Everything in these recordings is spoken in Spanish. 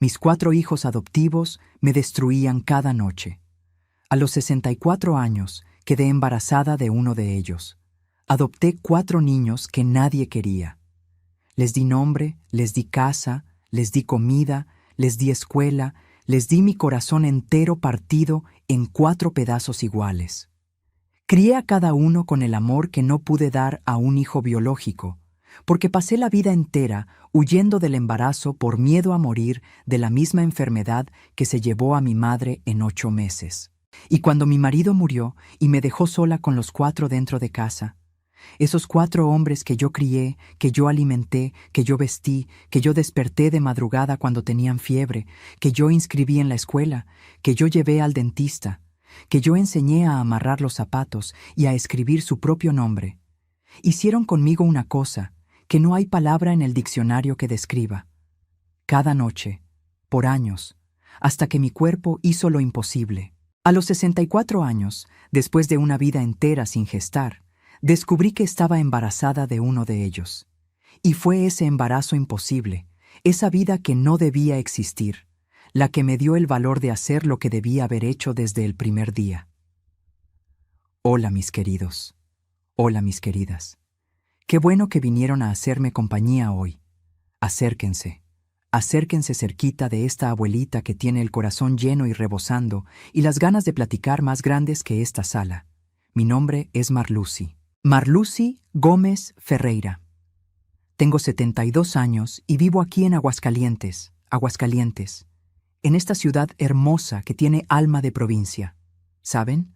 Mis 4 hijos adoptivos me destruían cada noche. A los 64 años quedé embarazada de uno de ellos. Adopté 4 niños que nadie quería. Les di nombre, les di casa, les di comida, les di escuela, les di mi corazón entero partido en 4 pedazos iguales. Crié a cada uno con el amor que no pude dar a un hijo biológico, porque pasé la vida entera huyendo del embarazo por miedo a morir de la misma enfermedad que se llevó a mi madre en 8 meses. Y cuando mi marido murió y me dejó sola con los 4 dentro de casa, esos 4 hombres que yo crié, que yo alimenté, que yo vestí, que yo desperté de madrugada cuando tenían fiebre, que yo inscribí en la escuela, que yo llevé al dentista, que yo enseñé a amarrar los zapatos y a escribir su propio nombre, hicieron conmigo una cosa que no hay palabra en el diccionario que describa. Cada noche, por años, hasta que mi cuerpo hizo lo imposible. A los 64 años, después de una vida entera sin gestar, descubrí que estaba embarazada de uno de ellos. Y fue ese embarazo imposible, esa vida que no debía existir, la que me dio el valor de hacer lo que debía haber hecho desde el primer día. Hola, mis queridos. Hola, mis queridas. Qué bueno que vinieron a hacerme compañía hoy. Acérquense. Acérquense cerquita de esta abuelita que tiene el corazón lleno y rebosando y las ganas de platicar más grandes que esta sala. Mi nombre es Marlucy. Marlucy Gómez Ferreira. Tengo 72 años y vivo aquí en Aguascalientes, en esta ciudad hermosa que tiene alma de provincia. ¿Saben?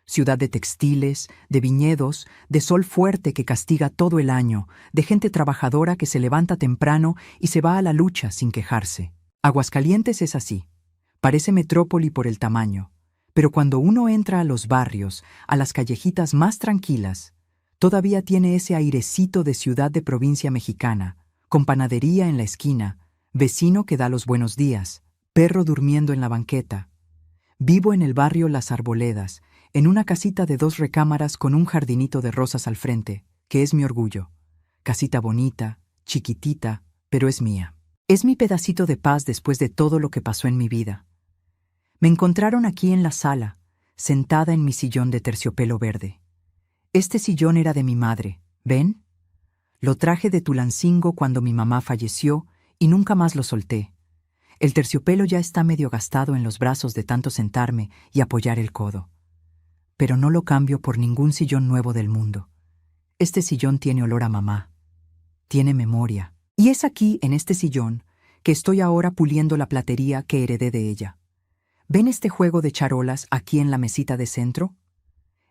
Ciudad de textiles, de viñedos, de sol fuerte que castiga todo el año, de gente trabajadora que se levanta temprano y se va a la lucha sin quejarse. Aguascalientes es así. Parece metrópoli por el tamaño, pero cuando uno entra a los barrios, a las callejitas más tranquilas, todavía tiene ese airecito de ciudad de provincia mexicana, con panadería en la esquina, vecino que da los buenos días, perro durmiendo en la banqueta. Vivo en el barrio Las Arboledas, en una casita de 2 recámaras con un jardinito de rosas al frente, que es mi orgullo. Casita bonita, chiquitita, pero es mía. Es mi pedacito de paz después de todo lo que pasó en mi vida. Me encontraron aquí en la sala, sentada en mi sillón de terciopelo verde. Este sillón era de mi madre, ¿ven? Lo traje de Tulancingo cuando mi mamá falleció y nunca más lo solté. El terciopelo ya está medio gastado en los brazos de tanto sentarme y apoyar el codo. Pero no lo cambio por ningún sillón nuevo del mundo. Este sillón tiene olor a mamá. Tiene memoria. Y es aquí, en este sillón, que estoy ahora puliendo la platería que heredé de ella. ¿Ven este juego de charolas aquí en la mesita de centro?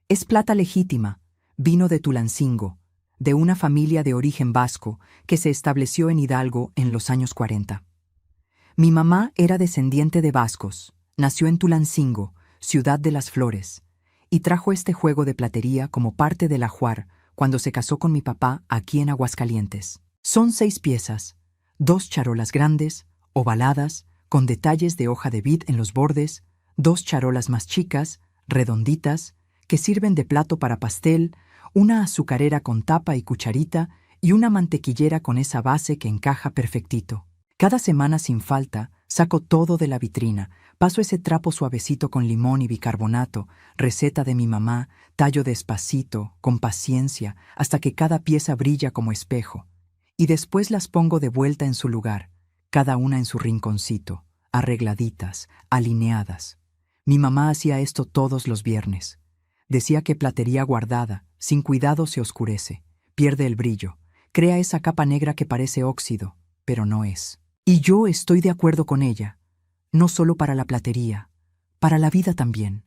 Es plata legítima, vino de Tulancingo, de una familia de origen vasco que se estableció en Hidalgo en los años 40. Mi mamá era descendiente de vascos, nació en Tulancingo, ciudad de las flores, y trajo este juego de platería como parte del ajuar cuando se casó con mi papá aquí en Aguascalientes. Son 6 piezas, 2 charolas grandes, ovaladas, con detalles de hoja de vid en los bordes, 2 charolas más chicas, redonditas, que sirven de plato para pastel, una azucarera con tapa y cucharita y una mantequillera con esa base que encaja perfectito. Cada semana sin falta saco todo de la vitrina, paso ese trapo suavecito con limón y bicarbonato, receta de mi mamá, tallo despacito, con paciencia, hasta que cada pieza brilla como espejo. Y después las pongo de vuelta en su lugar, cada una en su rinconcito, arregladitas, alineadas. Mi mamá hacía esto todos los viernes. Decía que platería guardada, sin cuidado se oscurece, pierde el brillo, crea esa capa negra que parece óxido, pero no es. Y yo estoy de acuerdo con ella, no solo para la platería, para la vida también.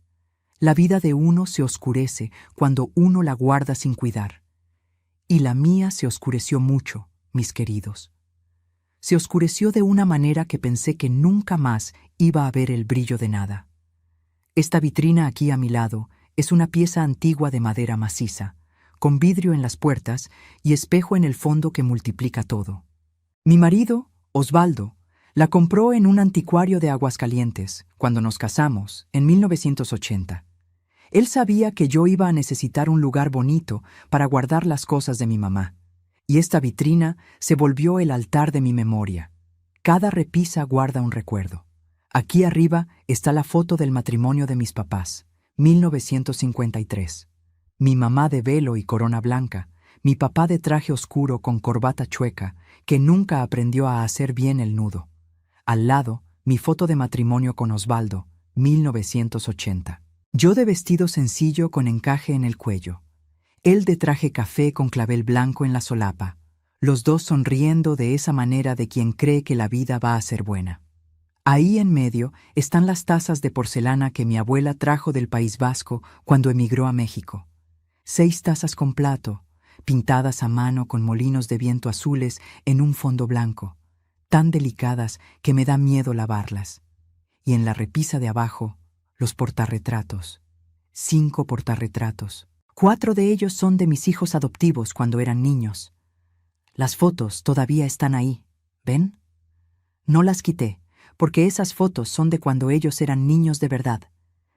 La vida de uno se oscurece cuando uno la guarda sin cuidar. Y la mía se oscureció mucho, mis queridos. Se oscureció de una manera que pensé que nunca más iba a ver el brillo de nada. Esta vitrina aquí a mi lado es una pieza antigua de madera maciza, con vidrio en las puertas y espejo en el fondo que multiplica todo. Mi marido, Osvaldo, la compró en un anticuario de Aguascalientes, cuando nos casamos, en 1980. Él sabía que yo iba a necesitar un lugar bonito para guardar las cosas de mi mamá, y esta vitrina se volvió el altar de mi memoria. Cada repisa guarda un recuerdo. Aquí arriba está la foto del matrimonio de mis papás, 1953. Mi mamá de velo y corona blanca, mi papá de traje oscuro con corbata chueca, que nunca aprendió a hacer bien el nudo. Al lado, mi foto de matrimonio con Osvaldo, 1980. Yo de vestido sencillo con encaje en el cuello. Él de traje café con clavel blanco en la solapa. Los dos sonriendo de esa manera de quien cree que la vida va a ser buena. Ahí en medio están las tazas de porcelana que mi abuela trajo del País Vasco cuando emigró a México. 6 tazas con plato, pintadas a mano con molinos de viento azules en un fondo blanco, tan delicadas que me da miedo lavarlas. Y en la repisa de abajo, los portarretratos. 5 portarretratos. 4 de ellos son de mis hijos adoptivos cuando eran niños. Las fotos todavía están ahí, ¿ven? No las quité, porque esas fotos son de cuando ellos eran niños de verdad,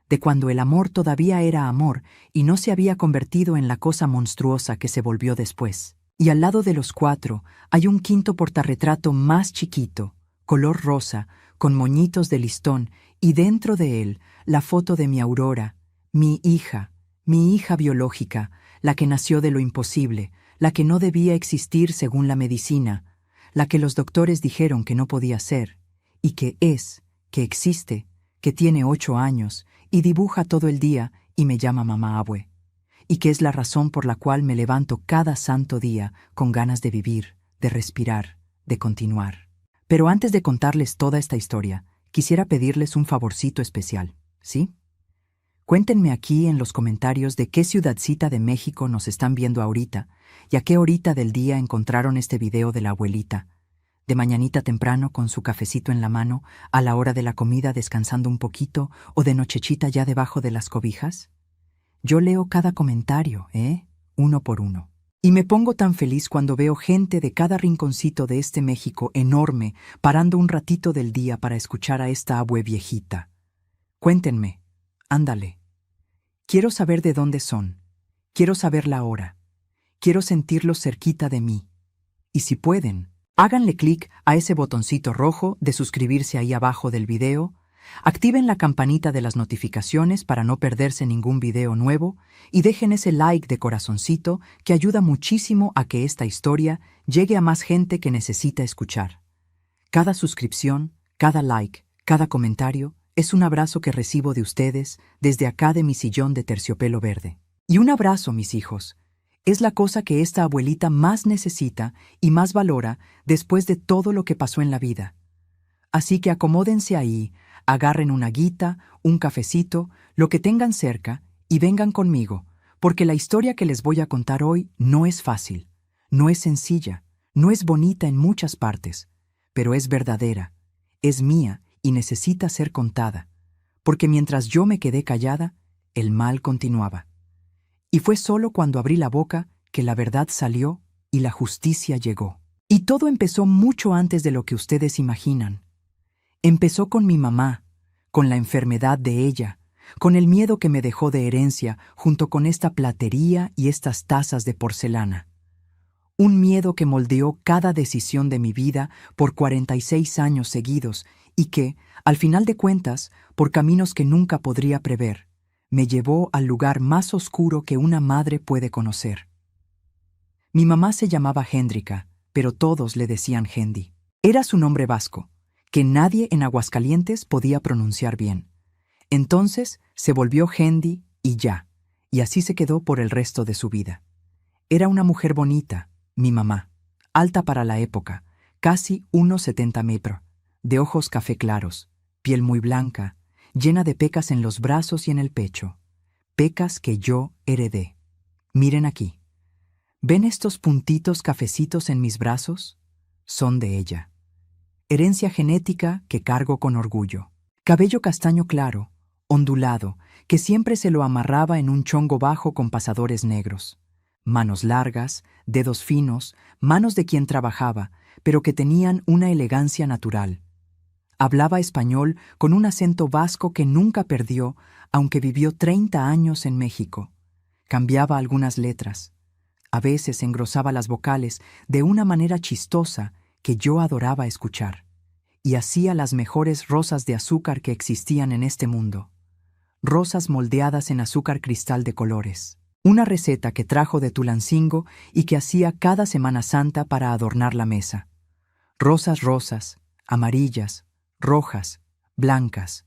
de cuando el amor todavía era amor y no se había convertido en la cosa monstruosa que se volvió después. Y al lado de los 4 hay un quinto portarretrato más chiquito, color rosa, con moñitos de listón, y dentro de él la foto de mi Aurora, mi hija biológica, la que nació de lo imposible, la que no debía existir según la medicina, la que los doctores dijeron que no podía ser, y que existe, que tiene 8 años, y dibuja todo el día y me llama mamá abue, y que es la razón por la cual me levanto cada santo día con ganas de vivir, de respirar, de continuar. Pero antes de contarles toda esta historia, quisiera pedirles un favorcito especial, ¿sí? Cuéntenme aquí en los comentarios de qué ciudadcita de México nos están viendo ahorita y a qué horita del día encontraron este video de la abuelita. De mañanita temprano con su cafecito en la mano, a la hora de la comida descansando un poquito o de nochechita ya debajo de las cobijas. Yo leo cada comentario, uno por uno. Y me pongo tan feliz cuando veo gente de cada rinconcito de este México enorme parando un ratito del día para escuchar a esta abue viejita. Cuéntenme, ándale. Quiero saber de dónde son. Quiero saber la hora. Quiero sentirlos cerquita de mí. Y si pueden, háganle clic a ese botoncito rojo de suscribirse ahí abajo del video, activen la campanita de las notificaciones para no perderse ningún video nuevo y dejen ese like de corazoncito que ayuda muchísimo a que esta historia llegue a más gente que necesita escuchar. Cada suscripción, cada like, cada comentario es un abrazo que recibo de ustedes desde acá de mi sillón de terciopelo verde. Y un abrazo, mis hijos, es la cosa que esta abuelita más necesita y más valora después de todo lo que pasó en la vida. Así que acomódense ahí, agarren una guita, un cafecito, lo que tengan cerca y vengan conmigo, porque la historia que les voy a contar hoy no es fácil, no es sencilla, no es bonita en muchas partes, pero es verdadera, es mía y necesita ser contada, porque mientras yo me quedé callada, el mal continuaba. Y fue solo cuando abrí la boca que la verdad salió y la justicia llegó. Y todo empezó mucho antes de lo que ustedes imaginan. Empezó con mi mamá, con la enfermedad de ella, con el miedo que me dejó de herencia junto con esta platería y estas tazas de porcelana. Un miedo que moldeó cada decisión de mi vida por 46 años seguidos y que, al final de cuentas, por caminos que nunca podría prever, me llevó al lugar más oscuro que una madre puede conocer. Mi mamá se llamaba Hendrika, pero todos le decían Hendi. Era su nombre vasco, que nadie en Aguascalientes podía pronunciar bien. Entonces se volvió Hendi y ya, y así se quedó por el resto de su vida. Era una mujer bonita, mi mamá, alta para la época, casi 1,70 metros, de ojos café claros, piel muy blanca, llena de pecas en los brazos y en el pecho, pecas que yo heredé. Miren aquí. ¿Ven estos puntitos cafecitos en mis brazos? Son de ella. Herencia genética que cargo con orgullo. Cabello castaño claro, ondulado, que siempre se lo amarraba en un chongo bajo con pasadores negros. Manos largas, dedos finos, manos de quien trabajaba, pero que tenían una elegancia natural. Hablaba español con un acento vasco que nunca perdió, aunque vivió 30 años en México. Cambiaba algunas letras. A veces engrosaba las vocales de una manera chistosa que yo adoraba escuchar. y hacía las mejores rosas de azúcar que existían en este mundo. Rosas moldeadas en azúcar cristal de colores. Una receta que trajo de Tulancingo y que hacía cada Semana Santa para adornar la mesa. Rosas rosas, amarillas, rojas, blancas.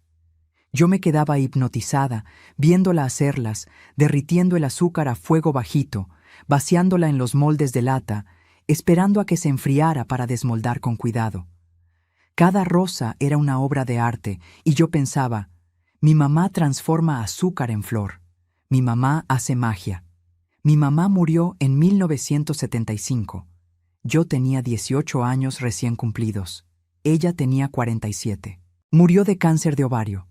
Yo me quedaba hipnotizada, viéndola hacerlas, derritiendo el azúcar a fuego bajito, vaciándola en los moldes de lata, esperando a que se enfriara para desmoldar con cuidado. Cada rosa era una obra de arte, y yo pensaba, mi mamá transforma azúcar en flor. Mi mamá hace magia. Mi mamá murió en 1975. Yo tenía 18 años recién cumplidos. Ella tenía 47. Murió de cáncer de ovario.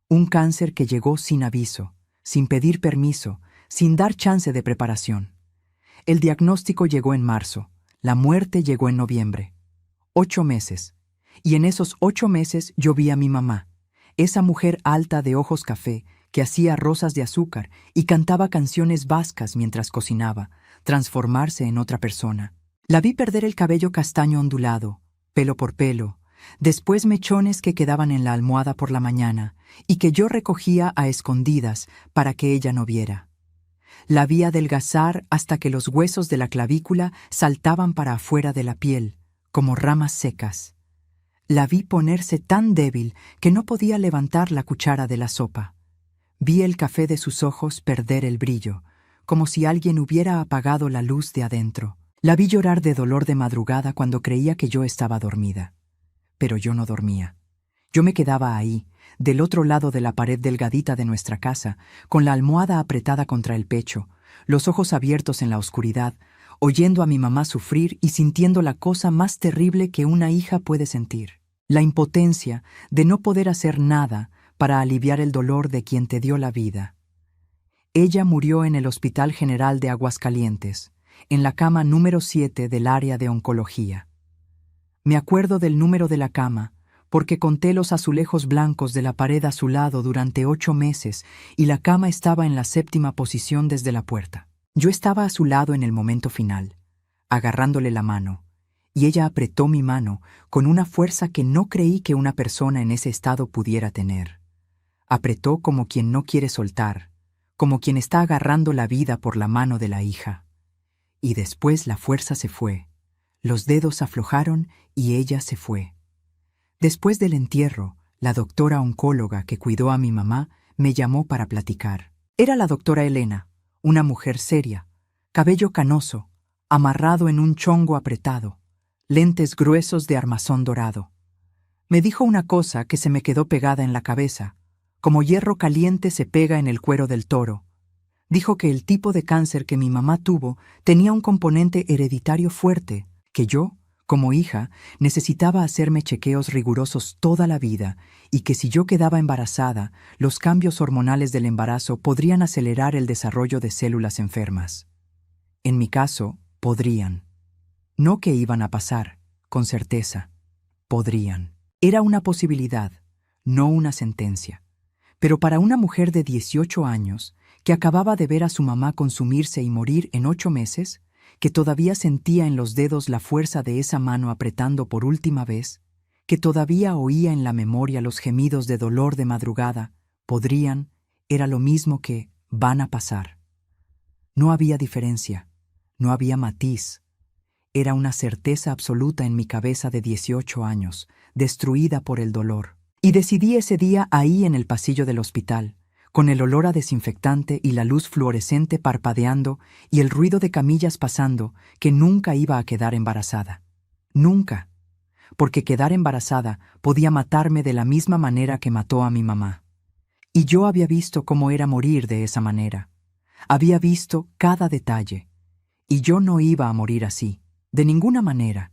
Un cáncer que llegó sin aviso, sin pedir permiso, sin dar chance de preparación. El diagnóstico llegó en marzo. La muerte llegó en noviembre. 8 meses. Y en esos 8 meses yo vi a mi mamá, esa mujer alta de ojos café, que hacía rosas de azúcar y cantaba canciones vascas mientras cocinaba, transformarse en otra persona. La vi perder el cabello castaño ondulado, pelo por pelo, después mechones que quedaban en la almohada por la mañana y que yo recogía a escondidas para que ella no viera. La vi adelgazar hasta que los huesos de la clavícula saltaban para afuera de la piel, como ramas secas. La vi ponerse tan débil que no podía levantar la cuchara de la sopa. Vi el café de sus ojos perder el brillo, como si alguien hubiera apagado la luz de adentro. La vi llorar de dolor de madrugada cuando creía que yo estaba dormida. Pero yo no dormía. Yo me quedaba ahí, del otro lado de la pared delgadita de nuestra casa, con la almohada apretada contra el pecho, los ojos abiertos en la oscuridad, oyendo a mi mamá sufrir y sintiendo la cosa más terrible que una hija puede sentir. La impotencia de no poder hacer nada para aliviar el dolor de quien te dio la vida. Ella murió en el Hospital General de Aguascalientes, en la cama número 7 del área de oncología. Me acuerdo del número de la cama, porque conté los azulejos blancos de la pared a su lado durante 8 meses y la cama estaba en la 7ª posición desde la puerta. Yo estaba a su lado en el momento final, agarrándole la mano, y ella apretó mi mano con una fuerza que no creí que una persona en ese estado pudiera tener. Apretó como quien no quiere soltar, como quien está agarrando la vida por la mano de la hija. Y después la fuerza se fue, los dedos aflojaron y ella se fue. Después del entierro, la doctora oncóloga que cuidó a mi mamá me llamó para platicar. Era la doctora Elena, una mujer seria, cabello canoso, amarrado en un chongo apretado, lentes gruesos de armazón dorado. Me dijo una cosa que se me quedó pegada en la cabeza, como hierro caliente se pega en el cuero del toro. Dijo que el tipo de cáncer que mi mamá tuvo tenía un componente hereditario fuerte, que yo, como hija, necesitaba hacerme chequeos rigurosos toda la vida y que si yo quedaba embarazada, los cambios hormonales del embarazo podrían acelerar el desarrollo de células enfermas. En mi caso, podrían. No que iban a pasar, con certeza. Podrían. Era una posibilidad, no una sentencia. Pero para una mujer de 18 años, que acababa de ver a su mamá consumirse y morir en 8 meses, que todavía sentía en los dedos la fuerza de esa mano apretando por última vez, que todavía oía en la memoria los gemidos de dolor de madrugada, podrían, era lo mismo que van a pasar. No había diferencia, no había matiz. Era una certeza absoluta en mi cabeza de 18 años, destruida por el dolor. Y decidí ese día ahí en el pasillo del hospital, con el olor a desinfectante y la luz fluorescente parpadeando y el ruido de camillas pasando, que nunca iba a quedar embarazada. Nunca. Porque quedar embarazada podía matarme de la misma manera que mató a mi mamá. Y yo había visto cómo era morir de esa manera. Había visto cada detalle. Y yo no iba a morir así, de ninguna manera.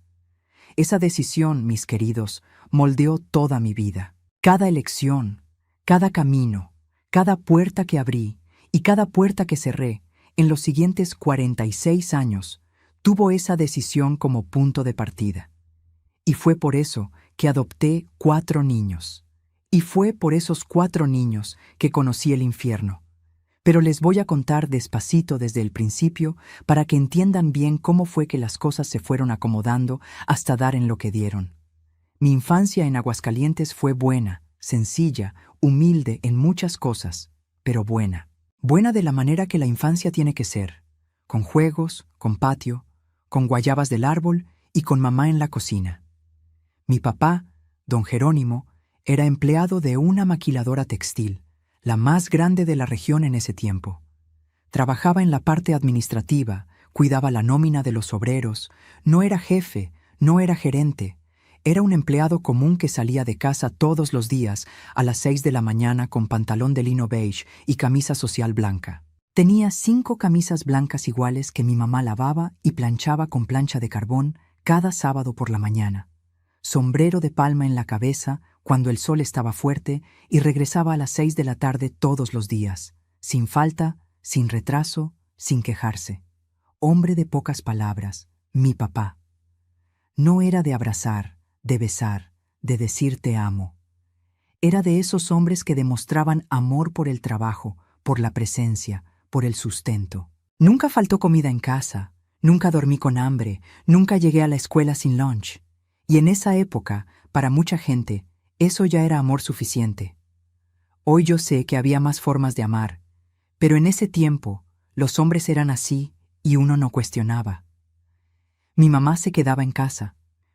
Esa decisión, mis queridos, moldeó toda mi vida. Cada elección, cada camino, cada puerta que abrí y cada puerta que cerré en los siguientes 46 años tuvo esa decisión como punto de partida. Y fue por eso que adopté 4 niños. Y fue por esos 4 niños que conocí el infierno. Pero les voy a contar despacito desde el principio para que entiendan bien cómo fue que las cosas se fueron acomodando hasta dar en lo que dieron. Mi infancia en Aguascalientes fue buena, sencilla, humilde en muchas cosas, pero buena. Buena de la manera que la infancia tiene que ser, con juegos, con patio, con guayabas del árbol y con mamá en la cocina. Mi papá, don Jerónimo, era empleado de una maquiladora textil, la más grande de la región en ese tiempo. Trabajaba en la parte administrativa, cuidaba la nómina de los obreros, no era jefe, no era gerente. Era un empleado común que salía de casa todos los días a las 6 de la mañana con pantalón de lino beige y camisa social blanca. Tenía 5 camisas blancas iguales que mi mamá lavaba y planchaba con plancha de carbón cada sábado por la mañana. Sombrero de palma en la cabeza cuando el sol estaba fuerte y regresaba a las 6 de la tarde todos los días, sin falta, sin retraso, sin quejarse. Hombre de pocas palabras, mi papá. No era de abrazar, de besar, de decir te amo. Era de esos hombres que demostraban amor por el trabajo, por la presencia, por el sustento. Nunca faltó comida en casa, nunca dormí con hambre, nunca llegué a la escuela sin lunch. Y en esa época, para mucha gente, eso ya era amor suficiente. Hoy yo sé que había más formas de amar, pero en ese tiempo, los hombres eran así y uno no cuestionaba. Mi mamá se quedaba en casa.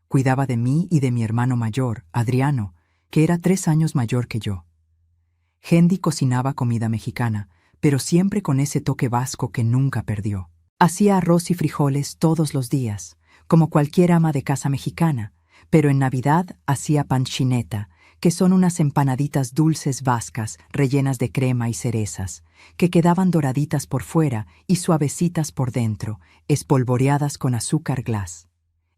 Cuidaba de mí y de mi hermano mayor, Adriano, que era 3 años mayor que yo. Hendy cocinaba comida mexicana, pero siempre con ese toque vasco que nunca perdió. Hacía arroz y frijoles todos los días, como cualquier ama de casa mexicana, pero en Navidad hacía panchineta, que son unas empanaditas dulces vascas rellenas de crema y cerezas, que quedaban doraditas por fuera y suavecitas por dentro, espolvoreadas con azúcar glas.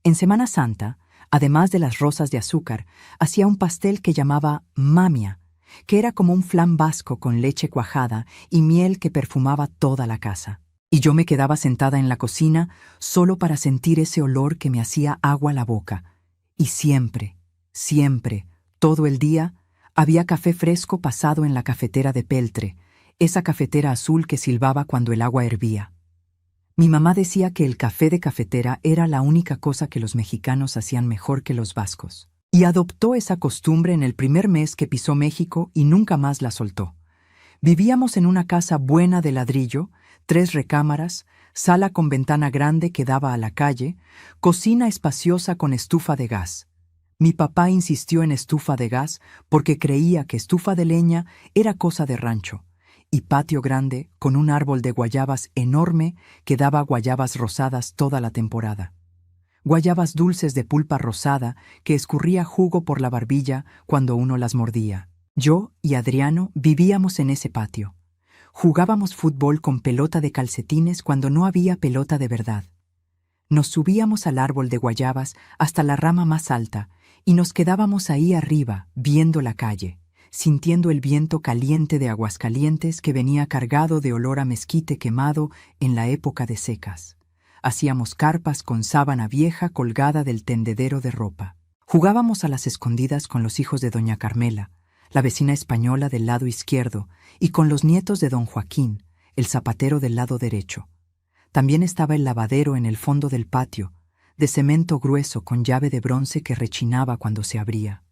En Semana Santa, además de las rosas de azúcar, hacía un pastel que llamaba mamia, que era como un flan vasco con leche cuajada y miel que perfumaba toda la casa. Y yo me quedaba sentada en la cocina solo para sentir ese olor que me hacía agua a la boca. Y siempre, siempre, todo el día, había café fresco pasado en la cafetera de peltre, esa cafetera azul que silbaba cuando el agua hervía. Mi mamá decía que el café de cafetera era la única cosa que los mexicanos hacían mejor que los vascos. Y adoptó esa costumbre en el primer mes que pisó México y nunca más la soltó. Vivíamos en una casa buena de ladrillo, 3 recámaras, sala con ventana grande que daba a la calle, cocina espaciosa con estufa de gas. Mi papá insistió en estufa de gas porque creía que estufa de leña era cosa de rancho, y patio grande con un árbol de guayabas enorme que daba guayabas rosadas toda la temporada. Guayabas dulces de pulpa rosada que escurría jugo por la barbilla cuando uno las mordía. Yo y Adriano vivíamos en ese patio. Jugábamos fútbol con pelota de calcetines cuando no había pelota de verdad. Nos subíamos al árbol de guayabas hasta la rama más alta y nos quedábamos ahí arriba, viendo la calle, sintiendo el viento caliente de Aguascalientes que venía cargado de olor a mezquite quemado en la época de secas. Hacíamos carpas con sábana vieja colgada del tendedero de ropa. Jugábamos a las escondidas con los hijos de doña Carmela, la vecina española del lado izquierdo, y con los nietos de don Joaquín, el zapatero del lado derecho. También estaba el lavadero en el fondo del patio, de cemento grueso con llave de bronce que rechinaba cuando se abría.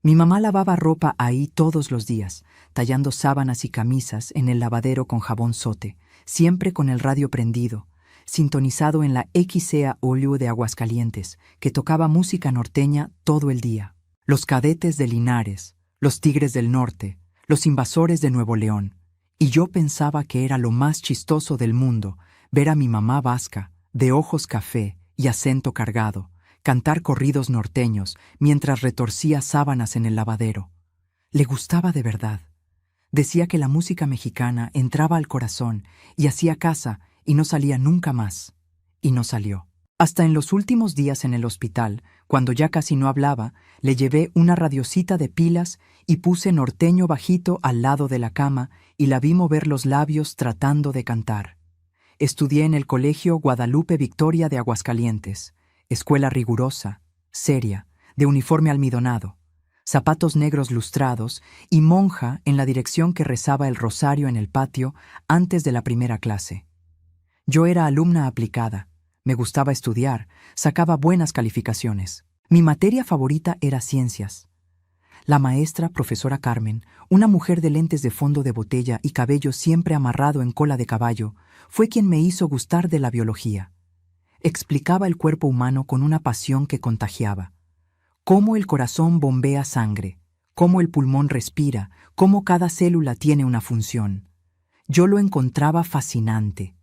Mi mamá lavaba ropa ahí todos los días, tallando sábanas y camisas en el lavadero con jabón sote, siempre con el radio prendido, sintonizado en la XEA Olio de Aguascalientes, que tocaba música norteña todo el día. Los Cadetes de Linares, los Tigres del Norte, los Invasores de Nuevo León. Y yo pensaba que era lo más chistoso del mundo ver a mi mamá vasca, de ojos café y acento cargado, cantar corridos norteños mientras retorcía sábanas en el lavadero. Le gustaba de verdad. Decía que la música mexicana entraba al corazón y hacía casa y no salía nunca más. Y no salió. Hasta en los últimos días en el hospital, cuando ya casi no hablaba, le llevé una radiocita de pilas y puse norteño bajito al lado de la cama y la vi mover los labios tratando de cantar. Estudié en el Colegio Guadalupe Victoria de Aguascalientes, escuela rigurosa, seria, de uniforme almidonado, zapatos negros lustrados y monja en la dirección que rezaba el rosario en el patio antes de la primera clase. Yo era alumna aplicada, me gustaba estudiar, sacaba buenas calificaciones. Mi materia favorita era ciencias. La maestra, profesora Carmen, una mujer de lentes de fondo de botella y cabello siempre amarrado en cola de caballo, fue quien me hizo gustar de la biología. Explicaba el cuerpo humano con una pasión que contagiaba. Cómo el corazón bombea sangre, cómo el pulmón respira, cómo cada célula tiene una función. Yo lo encontraba fascinante.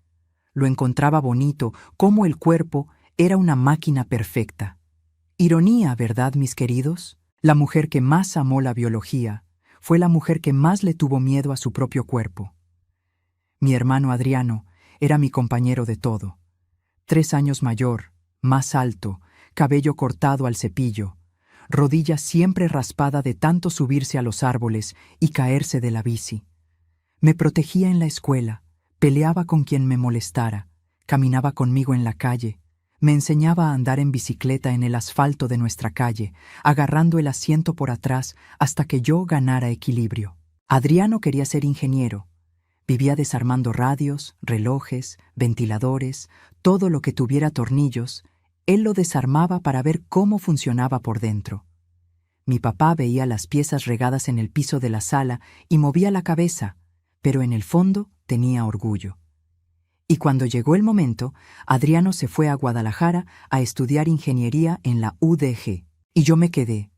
Lo encontraba bonito, cómo el cuerpo era una máquina perfecta. Ironía, ¿verdad, mis queridos? La mujer que más amó la biología fue la mujer que más le tuvo miedo a su propio cuerpo. Mi hermano Adriano era mi compañero de todo. 3 años mayor, más alto, cabello cortado al cepillo, rodilla siempre raspada de tanto subirse a los árboles y caerse de la bici. Me protegía en la escuela, peleaba con quien me molestara, caminaba conmigo en la calle, me enseñaba a andar en bicicleta en el asfalto de nuestra calle, agarrando el asiento por atrás hasta que yo ganara equilibrio. Adriano quería ser ingeniero. Vivía desarmando radios, relojes, ventiladores, todo lo que tuviera tornillos. Él lo desarmaba para ver cómo funcionaba por dentro. Mi papá veía las piezas regadas en el piso de la sala y movía la cabeza, pero en el fondo tenía orgullo. Y cuando llegó el momento, Adriano se fue a Guadalajara a estudiar ingeniería en la UDG. Y yo me quedé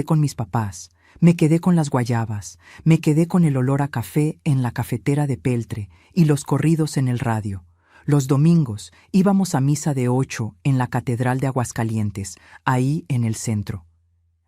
con mis papás, me quedé con las guayabas, me quedé con el olor a café en la cafetera de peltre y los corridos en el radio. Los domingos íbamos a misa de 8 en la Catedral de Aguascalientes, ahí en el centro.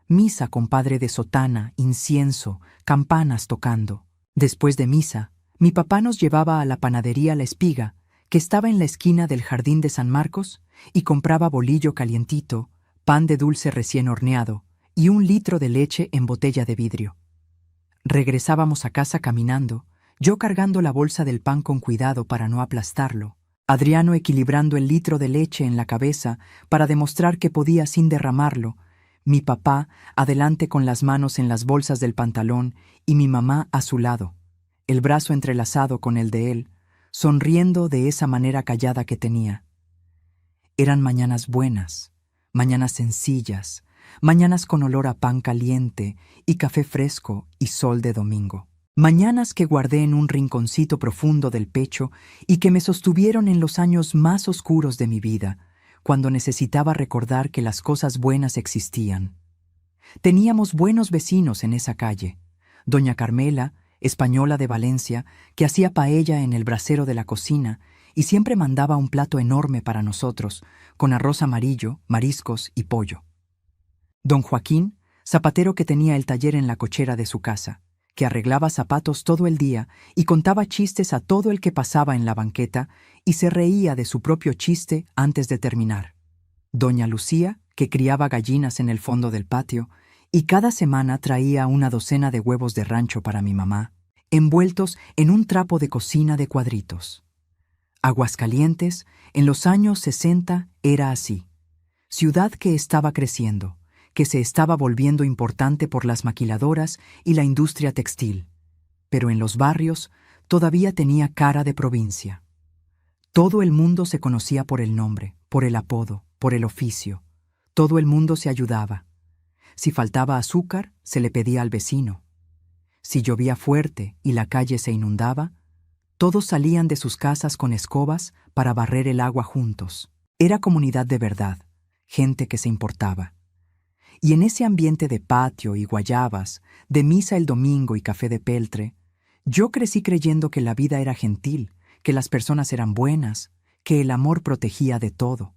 Misa con padre de sotana, incienso, campanas tocando. Después de misa, mi papá nos llevaba a la panadería La Espiga, que estaba en la esquina del Jardín de San Marcos, y compraba bolillo calientito, pan de dulce recién horneado y 1 litro de leche en botella de vidrio. Regresábamos a casa caminando, yo cargando la bolsa del pan con cuidado para no aplastarlo, Adriano equilibrando el litro de leche en la cabeza para demostrar que podía sin derramarlo, mi papá adelante con las manos en las bolsas del pantalón y mi mamá a su lado, el brazo entrelazado con el de él, sonriendo de esa manera callada que tenía. Eran mañanas buenas, mañanas sencillas, mañanas con olor a pan caliente y café fresco y sol de domingo. Mañanas que guardé en un rinconcito profundo del pecho y que me sostuvieron en los años más oscuros de mi vida, cuando necesitaba recordar que las cosas buenas existían. Teníamos buenos vecinos en esa calle. Doña Carmela, española de Valencia, que hacía paella en el brasero de la cocina y siempre mandaba un plato enorme para nosotros, con arroz amarillo, mariscos y pollo. Don Joaquín, zapatero que tenía el taller en la cochera de su casa, que arreglaba zapatos todo el día y contaba chistes a todo el que pasaba en la banqueta y se reía de su propio chiste antes de terminar. Doña Lucía, que criaba gallinas en el fondo del patio y cada semana traía 1 docena de huevos de rancho para mi mamá, envueltos en un trapo de cocina de cuadritos. Aguascalientes, en los años 60, era así. Ciudad que estaba creciendo, que se estaba volviendo importante por las maquiladoras y la industria textil, pero en los barrios todavía tenía cara de provincia. Todo el mundo se conocía por el nombre, por el apodo, por el oficio. Todo el mundo se ayudaba. Si faltaba azúcar, se le pedía al vecino. Si llovía fuerte y la calle se inundaba, todos salían de sus casas con escobas para barrer el agua juntos. Era comunidad de verdad, gente que se importaba. Y en ese ambiente de patio y guayabas, de misa el domingo y café de peltre, yo crecí creyendo que la vida era gentil, que las personas eran buenas, que el amor protegía de todo.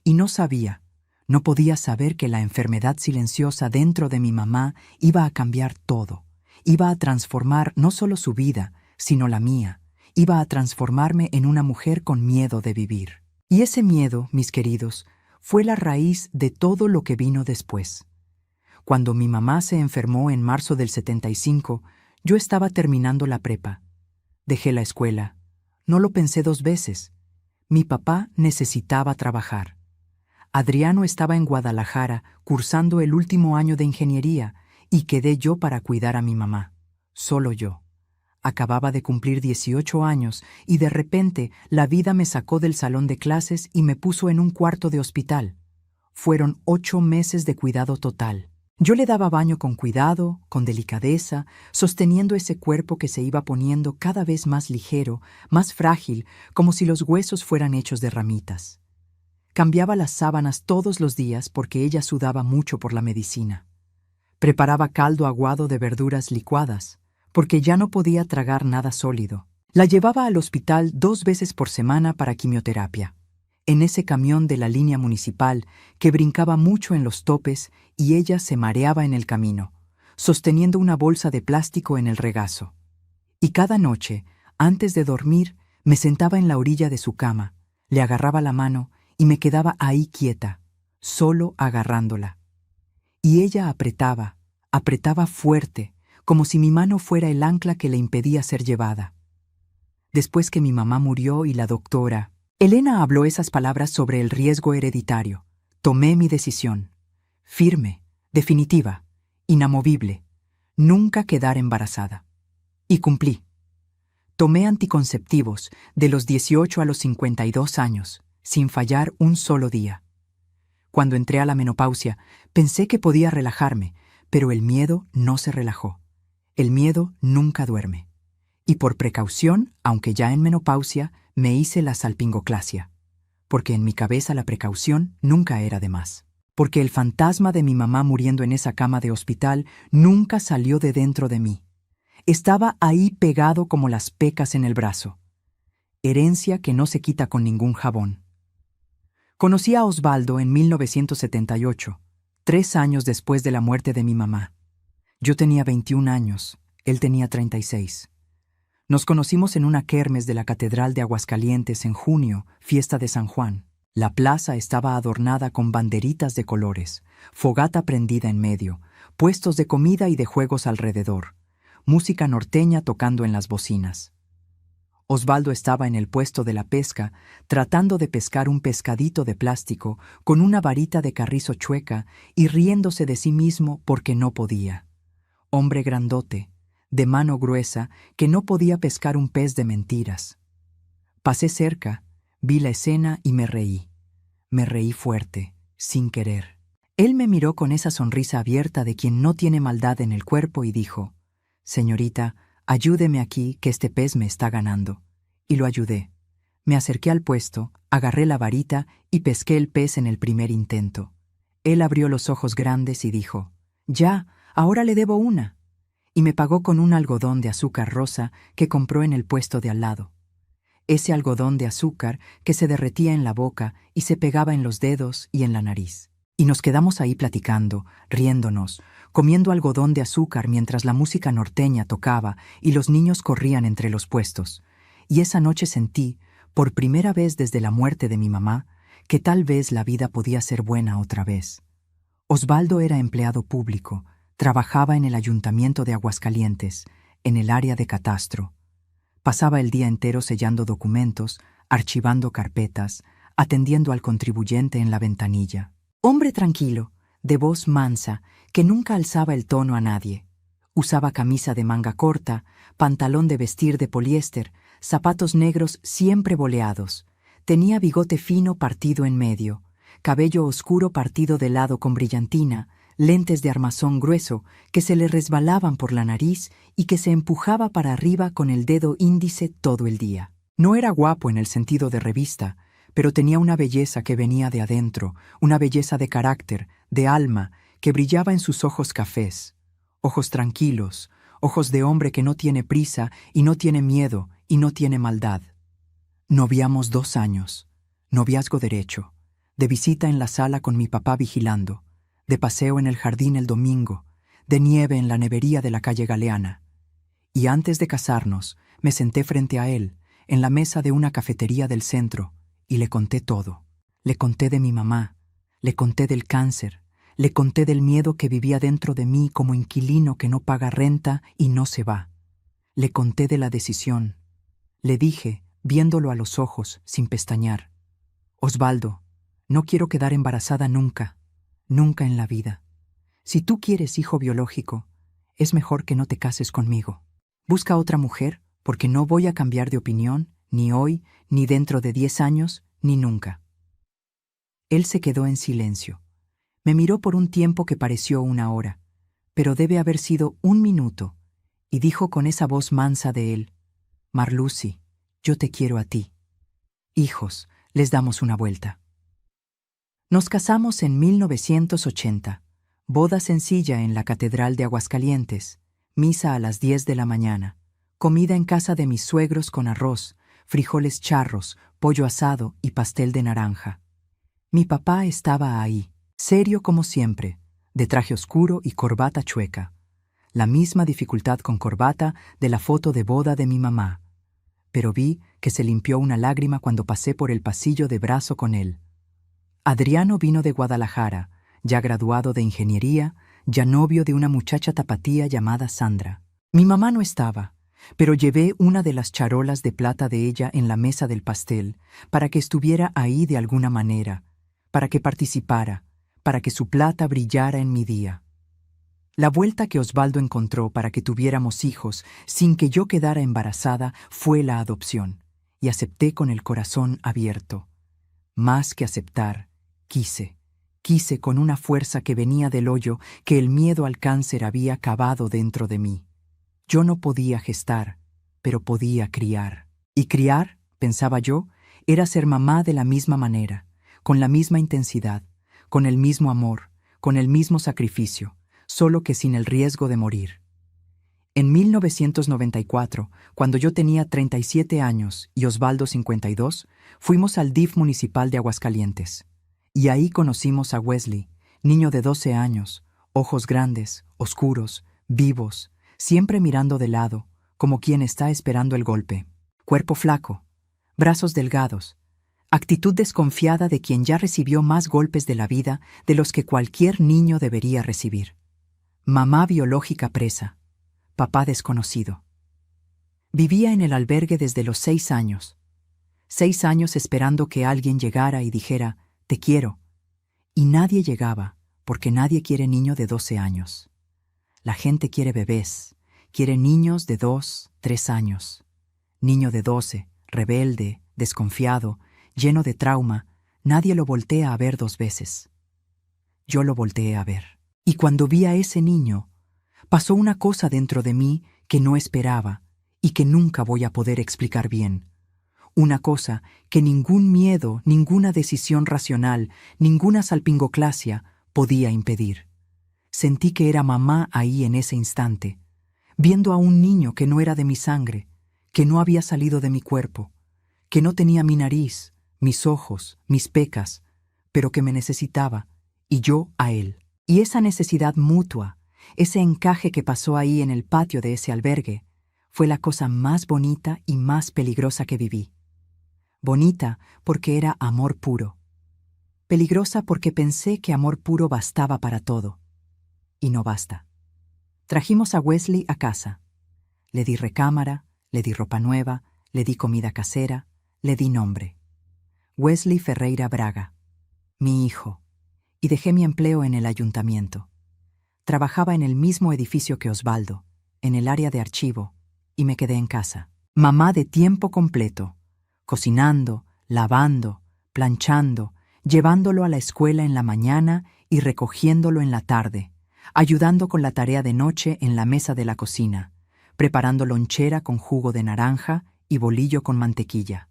Y no podía saber que la enfermedad silenciosa dentro de mi mamá iba a cambiar todo, iba a transformar no solo su vida, sino la mía, iba a transformarme en una mujer con miedo de vivir. Y ese miedo, mis queridos, fue la raíz de todo lo que vino después. Cuando mi mamá se enfermó en marzo del 75, yo estaba terminando la prepa. Dejé la escuela. No lo pensé 2 veces. Mi papá necesitaba trabajar. Adriano estaba en Guadalajara cursando el último año de ingeniería y quedé yo para cuidar a mi mamá. Solo yo. Acababa de cumplir 18 años y de repente la vida me sacó del salón de clases y me puso en un cuarto de hospital. fueron 8 meses de cuidado total. Yo le daba baño con cuidado, con delicadeza, sosteniendo ese cuerpo que se iba poniendo cada vez más ligero, más frágil, como si los huesos fueran hechos de ramitas. Cambiaba las sábanas todos los días porque ella sudaba mucho por la medicina. Preparaba caldo aguado de verduras licuadas, porque ya no podía tragar nada sólido. La llevaba al hospital 2 veces por semana para quimioterapia. En ese camión de la línea municipal que brincaba mucho en los topes y ella se mareaba en el camino, sosteniendo una bolsa de plástico en el regazo. Y cada noche, antes de dormir, me sentaba en la orilla de su cama, le agarraba la mano y me quedaba ahí quieta, solo agarrándola. Y ella apretaba, apretaba fuerte, como si mi mano fuera el ancla que le impedía ser llevada. Después que mi mamá murió y la doctora Elena habló esas palabras sobre el riesgo hereditario, tomé mi decisión, firme, definitiva, inamovible, nunca quedar embarazada. Y cumplí. Tomé anticonceptivos de los 18 a los 52 años, sin fallar un solo día. Cuando entré a la menopausia, pensé que podía relajarme, pero el miedo no se relajó. El miedo nunca duerme. Y por precaución, aunque ya en menopausia, me hice la salpingoclasia. Porque en mi cabeza la precaución nunca era de más. Porque el fantasma de mi mamá muriendo en esa cama de hospital nunca salió de dentro de mí. Estaba ahí pegado como las pecas en el brazo. Herencia que no se quita con ningún jabón. Conocí a Osvaldo en 1978, 3 años después de la muerte de mi mamá. Yo tenía 21 años, él tenía 36. Nos conocimos en una kermes de la Catedral de Aguascalientes en junio, fiesta de San Juan. La plaza estaba adornada con banderitas de colores, fogata prendida en medio, puestos de comida y de juegos alrededor, música norteña tocando en las bocinas. Osvaldo estaba en el puesto de la pesca, tratando de pescar un pescadito de plástico con una varita de carrizo chueca y riéndose de sí mismo porque no podía. Hombre grandote, de mano gruesa, que no podía pescar un pez de mentiras. Pasé cerca, vi la escena y me reí. Me reí fuerte, sin querer. Él me miró con esa sonrisa abierta de quien no tiene maldad en el cuerpo y dijo: «Señorita, ayúdeme aquí, que este pez me está ganando». Y lo ayudé. Me acerqué al puesto, agarré la varita y pesqué el pez en el primer intento. Él abrió los ojos grandes y dijo: «Ya, ahora le debo una». Y me pagó con un algodón de azúcar rosa que compró en el puesto de al lado. Ese algodón de azúcar que se derretía en la boca y se pegaba en los dedos y en la nariz. Y nos quedamos ahí platicando, riéndonos, comiendo algodón de azúcar mientras la música norteña tocaba y los niños corrían entre los puestos. Y esa noche sentí, por primera vez desde la muerte de mi mamá, que tal vez la vida podía ser buena otra vez. Osvaldo era empleado público. Trabajaba en el ayuntamiento de Aguascalientes, en el área de catastro. Pasaba el día entero sellando documentos, archivando carpetas, atendiendo al contribuyente en la ventanilla. Hombre tranquilo, de voz mansa, que nunca alzaba el tono a nadie. Usaba camisa de manga corta, pantalón de vestir de poliéster, zapatos negros siempre boleados. Tenía bigote fino partido en medio, cabello oscuro partido de lado con brillantina, lentes de armazón grueso que se le resbalaban por la nariz y que se empujaba para arriba con el dedo índice todo el día. No era guapo en el sentido de revista, pero tenía una belleza que venía de adentro, una belleza de carácter, de alma, que brillaba en sus ojos cafés. Ojos tranquilos, ojos de hombre que no tiene prisa y no tiene miedo y no tiene maldad. Noviamos 2 años, noviazgo derecho, de visita en la sala con mi papá vigilando, de paseo en el jardín el domingo, de nieve en la nevería de la calle Galeana. Y antes de casarnos, me senté frente a él, en la mesa de una cafetería del centro, y le conté todo. Le conté de mi mamá, le conté del cáncer, le conté del miedo que vivía dentro de mí como inquilino que no paga renta y no se va. Le conté de la decisión. Le dije, viéndolo a los ojos, sin pestañear: «Osvaldo, no quiero quedar embarazada nunca. Nunca en la vida. Si tú quieres hijo biológico, es mejor que no te cases conmigo. Busca otra mujer, porque no voy a cambiar de opinión, ni hoy, ni dentro de 10 años, ni nunca». Él se quedó en silencio, Me miró por un tiempo que pareció una hora, pero debe haber sido 1 minuto, y dijo con esa voz mansa de él: «Marlucy, yo te quiero a ti. Hijos, les damos una vuelta». Nos casamos en 1980, boda sencilla en la Catedral de Aguascalientes, misa a las 10 de la mañana, comida en casa de mis suegros con arroz, frijoles charros, pollo asado y pastel de naranja. Mi papá estaba ahí, serio como siempre, de traje oscuro y corbata chueca. La misma dificultad con corbata de la foto de boda de mi mamá. Pero vi que se limpió una lágrima cuando pasé por el pasillo de brazo con él. Adriano vino de Guadalajara, ya graduado de ingeniería, ya novio de una muchacha tapatía llamada Sandra. Mi mamá no estaba, pero llevé una de las charolas de plata de ella en la mesa del pastel, para que estuviera ahí de alguna manera, para que participara, para que su plata brillara en mi día. La vuelta que Osvaldo encontró para que tuviéramos hijos sin que yo quedara embarazada fue la adopción, y acepté con el corazón abierto. Más que aceptar, quise con una fuerza que venía del hoyo que el miedo al cáncer había cavado dentro de mí. Yo no podía gestar, pero podía criar. Y criar, pensaba yo, era ser mamá de la misma manera, con la misma intensidad, con el mismo amor, con el mismo sacrificio, solo que sin el riesgo de morir. En 1994, cuando yo tenía 37 años y Osvaldo 52, fuimos al DIF municipal de Aguascalientes. Y ahí conocimos a Wesley, niño de 12 años, ojos grandes, oscuros, vivos, siempre mirando de lado, como quien está esperando el golpe. Cuerpo flaco, brazos delgados, actitud desconfiada de quien ya recibió más golpes de la vida de los que cualquier niño debería recibir. Mamá biológica presa, papá desconocido. Vivía en el albergue desde los 6 años. 6 años esperando que alguien llegara y dijera: «Te quiero». Y nadie llegaba, porque nadie quiere niño de 12 años. La gente quiere bebés, quiere niños de 2, 3 años. Niño de 12, rebelde, desconfiado, lleno de trauma, nadie lo voltea a ver 2 veces. Yo lo volteé a ver. Y cuando vi a ese niño, pasó una cosa dentro de mí que no esperaba y que nunca voy a poder explicar bien. Una cosa que ningún miedo, ninguna decisión racional, ninguna salpingoclasia podía impedir. Sentí que era mamá ahí en ese instante, viendo a un niño que no era de mi sangre, que no había salido de mi cuerpo, que no tenía mi nariz, mis ojos, mis pecas, pero que me necesitaba, y yo a él. Y esa necesidad mutua, ese encaje que pasó ahí en el patio de ese albergue, fue la cosa más bonita y más peligrosa que viví. Bonita porque era amor puro. Peligrosa porque pensé que amor puro bastaba para todo. Y no basta. Trajimos a Wesley a casa. Le di recámara, le di ropa nueva, le di comida casera, le di nombre. Wesley Ferreira Braga, mi hijo. Y dejé mi empleo en el ayuntamiento. Trabajaba en el mismo edificio que Osvaldo, en el área de archivo, y me quedé en casa. Mamá de tiempo completo, cocinando, lavando, planchando, llevándolo a la escuela en la mañana y recogiéndolo en la tarde, ayudando con la tarea de noche en la mesa de la cocina, preparando lonchera con jugo de naranja y bolillo con mantequilla.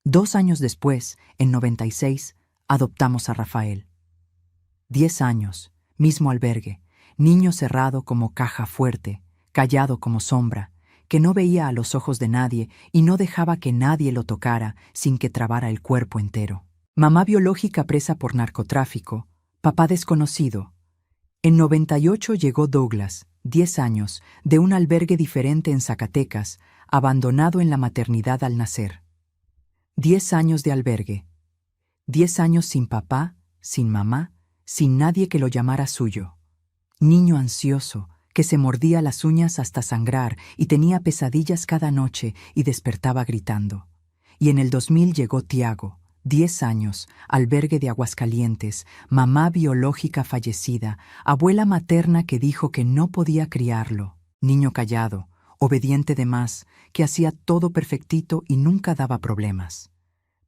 2 años después, en 96, adoptamos a Rafael. 10 años, mismo albergue, niño cerrado como caja fuerte, callado como sombra, que no veía a los ojos de nadie y no dejaba que nadie lo tocara sin que trabara el cuerpo entero. Mamá biológica presa por narcotráfico, papá desconocido. En 98 llegó Douglas, 10 años, de un albergue diferente en Zacatecas, abandonado en la maternidad al nacer. 10 años de albergue. 10 años sin papá, sin mamá, sin nadie que lo llamara suyo. Niño ansioso, que se mordía las uñas hasta sangrar y tenía pesadillas cada noche y despertaba gritando. Y en el 2000 llegó Tiago, 10 años, albergue de Aguascalientes, mamá biológica fallecida, abuela materna que dijo que no podía criarlo. Niño callado, obediente de más, que hacía todo perfectito y nunca daba problemas.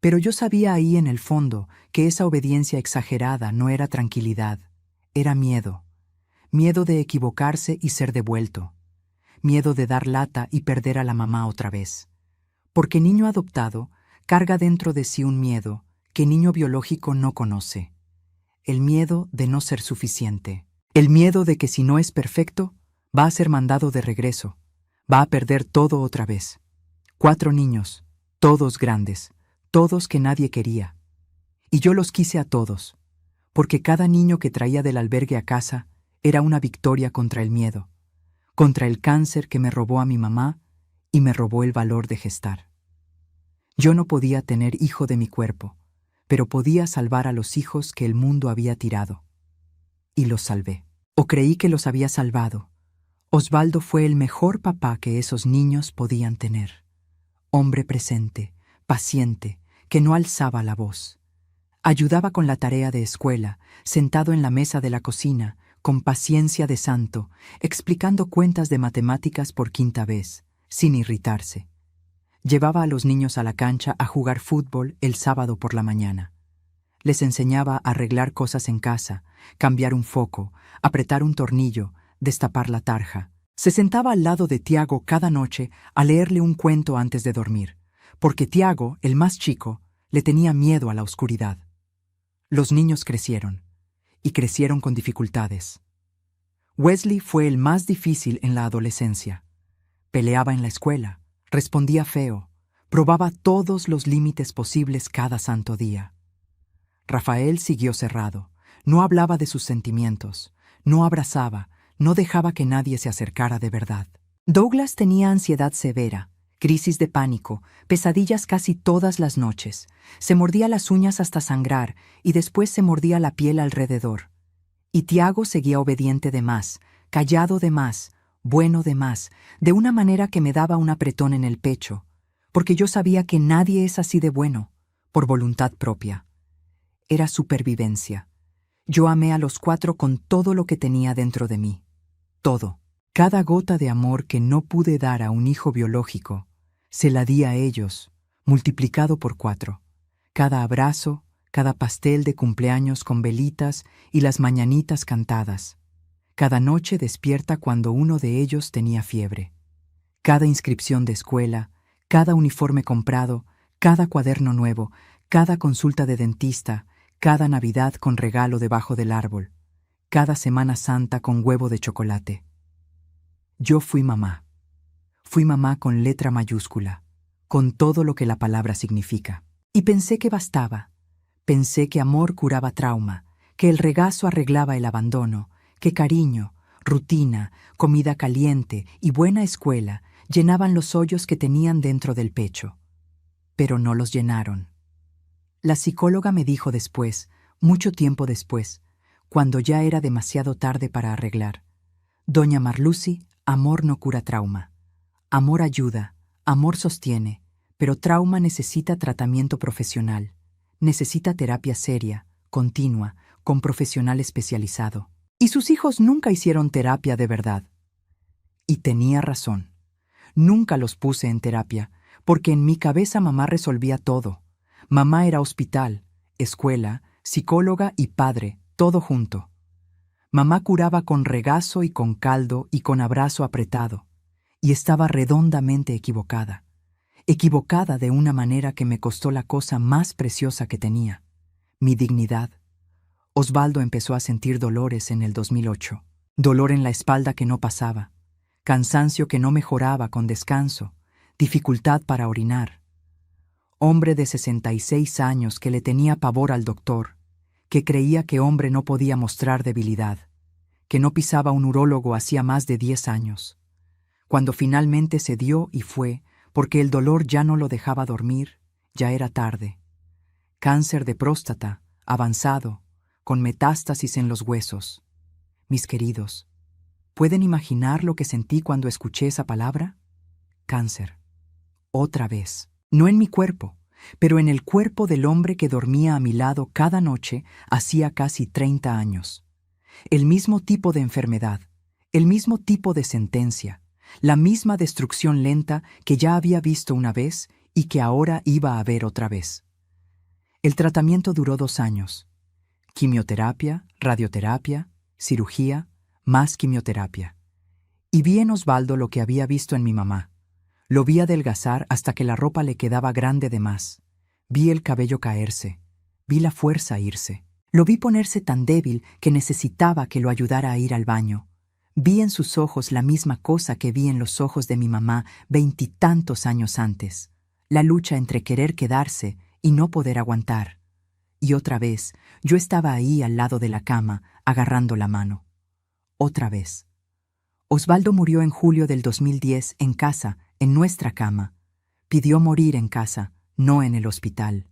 Pero yo sabía ahí en el fondo que esa obediencia exagerada no era tranquilidad, era miedo. Miedo de equivocarse y ser devuelto. Miedo de dar lata y perder a la mamá otra vez. Porque niño adoptado carga dentro de sí un miedo que niño biológico no conoce. El miedo de no ser suficiente. El miedo de que si no es perfecto, va a ser mandado de regreso. Va a perder todo otra vez. 4 niños, todos grandes, todos que nadie quería. Y yo los quise a todos, porque cada niño que traía del albergue a casa era una victoria contra el miedo, contra el cáncer que me robó a mi mamá y me robó el valor de gestar. Yo no podía tener hijo de mi cuerpo, pero podía salvar a los hijos que el mundo había tirado. Y los salvé. O creí que los había salvado. Osvaldo fue el mejor papá que esos niños podían tener. Hombre presente, paciente, que no alzaba la voz. Ayudaba con la tarea de escuela, sentado en la mesa de la cocina, con paciencia de santo, explicando cuentas de matemáticas por 5ª vez, sin irritarse. Llevaba a los niños a la cancha a jugar fútbol el sábado por la mañana. Les enseñaba a arreglar cosas en casa, cambiar un foco, apretar un tornillo, destapar la tarja. Se sentaba al lado de Tiago cada noche a leerle un cuento antes de dormir, porque Tiago, el más chico, le tenía miedo a la oscuridad. Los niños crecieron, y crecieron con dificultades. Wesley fue el más difícil en la adolescencia. Peleaba en la escuela, respondía feo, probaba todos los límites posibles cada santo día. Rafael siguió cerrado, no hablaba de sus sentimientos, no abrazaba, no dejaba que nadie se acercara de verdad. Douglas tenía ansiedad severa, crisis de pánico, pesadillas casi todas las noches. Se mordía las uñas hasta sangrar y después se mordía la piel alrededor. Y Tiago seguía obediente de más, callado de más, bueno de más, de una manera que me daba un apretón en el pecho, porque yo sabía que nadie es así de bueno, por voluntad propia. Era supervivencia. Yo amé a los 4 con todo lo que tenía dentro de mí. Todo. Cada gota de amor que no pude dar a un hijo biológico, se la di a ellos, multiplicado por 4. Cada abrazo, cada pastel de cumpleaños con velitas y las mañanitas cantadas. Cada noche despierta cuando uno de ellos tenía fiebre. Cada inscripción de escuela, cada uniforme comprado, cada cuaderno nuevo, cada consulta de dentista, cada Navidad con regalo debajo del árbol, cada Semana Santa con huevo de chocolate. Yo fui mamá. Fui mamá con letra mayúscula, con todo lo que la palabra significa. Y pensé que bastaba. Pensé que amor curaba trauma, que el regazo arreglaba el abandono, que cariño, rutina, comida caliente y buena escuela llenaban los hoyos que tenían dentro del pecho. Pero no los llenaron. La psicóloga me dijo después, mucho tiempo después, cuando ya era demasiado tarde para arreglar: Doña Marlucy, amor no cura trauma. Amor ayuda, amor sostiene, pero trauma necesita tratamiento profesional. Necesita terapia seria, continua, con profesional especializado. Y sus hijos nunca hicieron terapia de verdad. Y tenía razón. Nunca los puse en terapia, porque en mi cabeza mamá resolvía todo. Mamá era hospital, escuela, psicóloga y padre, todo junto. Mamá curaba con regazo y con caldo y con abrazo apretado, y estaba redondamente equivocada. Equivocada de una manera que me costó la cosa más preciosa que tenía, mi dignidad. Osvaldo empezó a sentir dolores en el 2008. Dolor en la espalda que no pasaba, cansancio que no mejoraba con descanso, dificultad para orinar. Hombre de 66 años que le tenía pavor al doctor, que creía que hombre no podía mostrar debilidad, que no pisaba un urólogo hacía más de 10 años. Cuando finalmente se dio y fue, porque el dolor ya no lo dejaba dormir, ya era tarde. Cáncer de próstata, avanzado, con metástasis en los huesos. Mis queridos, ¿pueden imaginar lo que sentí cuando escuché esa palabra? Cáncer. Otra vez. No en mi cuerpo, pero en el cuerpo del hombre que dormía a mi lado cada noche hacía casi 30 años. El mismo tipo de enfermedad, el mismo tipo de sentencia, la misma destrucción lenta que ya había visto una vez y que ahora iba a ver otra vez. El tratamiento duró 2 años. Quimioterapia, radioterapia, cirugía, más quimioterapia. Y vi en Osvaldo lo que había visto en mi mamá. Lo vi adelgazar hasta que la ropa le quedaba grande de más. Vi el cabello caerse. Vi la fuerza irse. Lo vi ponerse tan débil que necesitaba que lo ayudara a ir al baño. Vi en sus ojos la misma cosa que vi en los ojos de mi mamá 20 y tantos años antes. La lucha entre querer quedarse y no poder aguantar. Y otra vez, yo estaba ahí al lado de la cama, agarrando la mano. Otra vez. Osvaldo murió en julio del 2010 en casa, en nuestra cama. Pidió morir en casa, no en el hospital.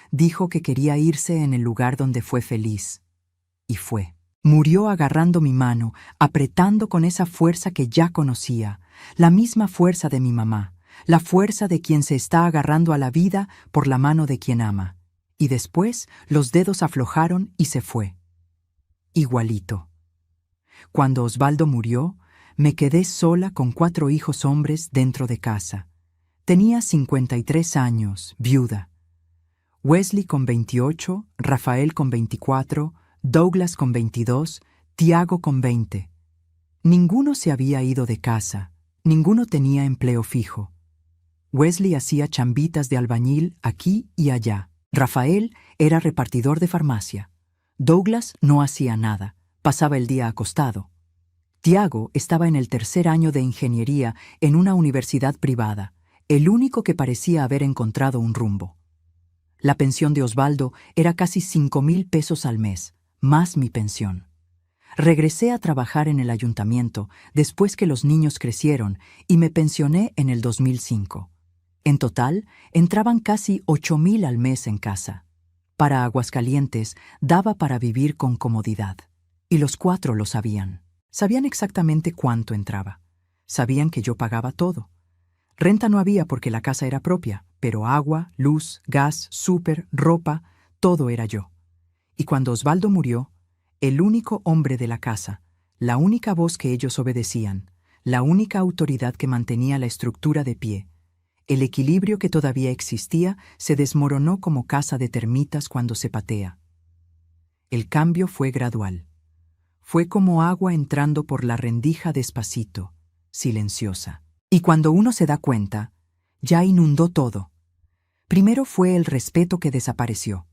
Dijo que quería irse en el lugar donde fue feliz. Y fue. Murió agarrando mi mano, apretando con esa fuerza que ya conocía, la misma fuerza de mi mamá, la fuerza de quien se está agarrando a la vida por la mano de quien ama. Y después los dedos aflojaron y se fue. Igualito. Cuando Osvaldo murió, me quedé sola con 4 hijos hombres dentro de casa. Tenía 53 años, viuda. Wesley con 28, Rafael con 24, Douglas con 22, Tiago con 20. Ninguno se había ido de casa, ninguno tenía empleo fijo. Wesley hacía chambitas de albañil aquí y allá. Rafael era repartidor de farmacia. Douglas no hacía nada, pasaba el día acostado. Tiago estaba en el 3er año de ingeniería en una universidad privada, el único que parecía haber encontrado un rumbo. La pensión de Osvaldo era casi 5,000 pesos al mes, más mi pensión. Regresé a trabajar en el ayuntamiento después que los niños crecieron y me pensioné en el 2005. En total, entraban casi 8,000 al mes en casa. Para Aguascalientes daba para vivir con comodidad. Y los 4 lo sabían. Sabían exactamente cuánto entraba. Sabían que yo pagaba todo. Renta no había porque la casa era propia, pero agua, luz, gas, súper, ropa, todo era yo. Y cuando Osvaldo murió, el único hombre de la casa, la única voz que ellos obedecían, la única autoridad que mantenía la estructura de pie, el equilibrio que todavía existía se desmoronó como casa de termitas cuando se patea. El cambio fue gradual. Fue como agua entrando por la rendija despacito, silenciosa. Y cuando uno se da cuenta, ya inundó todo. Primero fue el respeto que desapareció.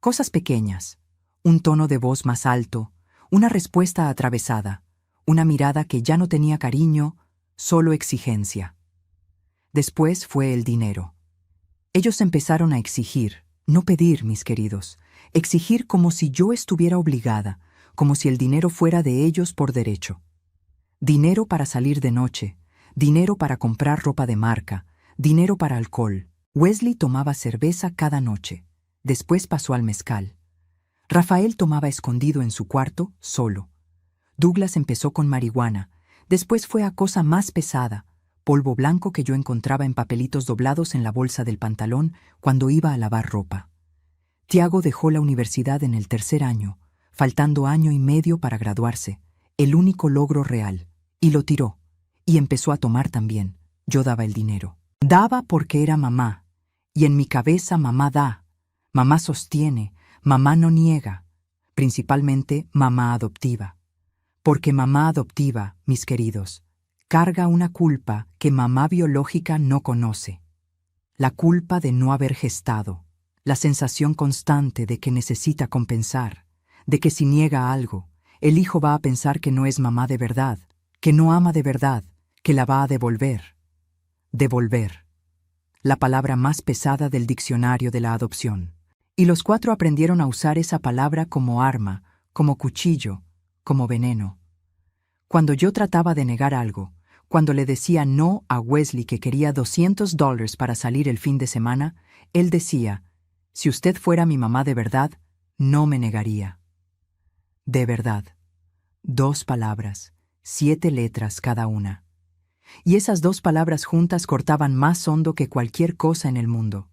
Cosas pequeñas, un tono de voz más alto, una respuesta atravesada, una mirada que ya no tenía cariño, solo exigencia. Después fue el dinero. Ellos empezaron a exigir, no pedir, mis queridos, exigir como si yo estuviera obligada, como si el dinero fuera de ellos por derecho. Dinero para salir de noche, dinero para comprar ropa de marca, dinero para alcohol. Wesley tomaba cerveza cada noche, después pasó al mezcal. Rafael tomaba escondido en su cuarto, solo. Douglas empezó con marihuana, después fue a cosa más pesada, polvo blanco que yo encontraba en papelitos doblados en la bolsa del pantalón cuando iba a lavar ropa. Tiago dejó la universidad en el 3er año, faltando año y medio para graduarse, el único logro real, y lo tiró, y empezó a tomar también. Yo daba el dinero. Daba porque era mamá, y en mi cabeza mamá da, mamá sostiene, mamá no niega, principalmente mamá adoptiva. Porque mamá adoptiva, mis queridos, carga una culpa que mamá biológica no conoce. La culpa de no haber gestado, la sensación constante de que necesita compensar, de que si niega algo, el hijo va a pensar que no es mamá de verdad, que no ama de verdad, que la va a devolver. Devolver. La palabra más pesada del diccionario de la adopción. Y los 4 aprendieron a usar esa palabra como arma, como cuchillo, como veneno. Cuando yo trataba de negar algo, cuando le decía no a Wesley que quería $200 para salir el fin de semana, él decía, si usted fuera mi mamá de verdad, no me negaría. De verdad. 2 palabras, 7 letras cada una. Y esas 2 palabras juntas cortaban más hondo que cualquier cosa en el mundo.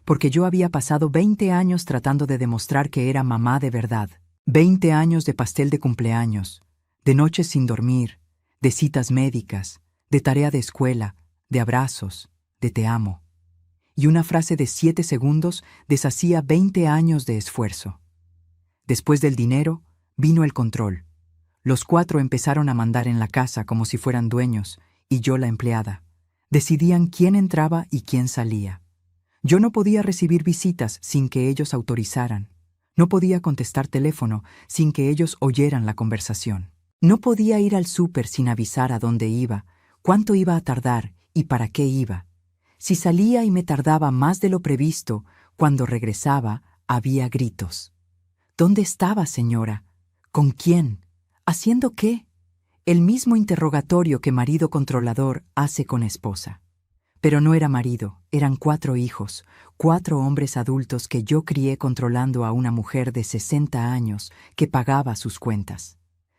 Porque yo había pasado 20 años tratando de demostrar que era mamá de verdad. 20 años de pastel de cumpleaños, de noches sin dormir, de citas médicas, de tarea de escuela, de abrazos, de te amo. y una frase de 7 segundos deshacía 20 años de esfuerzo. Después del dinero, vino el control. Los 4 empezaron a mandar en la casa como si fueran dueños, y yo la empleada. Decidían quién entraba y quién salía. Yo no podía recibir visitas sin que ellos autorizaran. No podía contestar teléfono sin que ellos oyeran la conversación. No podía ir al súper sin avisar a dónde iba, cuánto iba a tardar y para qué iba. Si salía y me tardaba más de lo previsto, cuando regresaba, había gritos. ¿Dónde estaba, señora? ¿Con quién? ¿Haciendo qué? El mismo interrogatorio que marido controlador hace con esposa. Pero no era marido, eran 4 hijos, 4 hombres adultos que yo crié controlando a una mujer de 60 años que pagaba sus cuentas.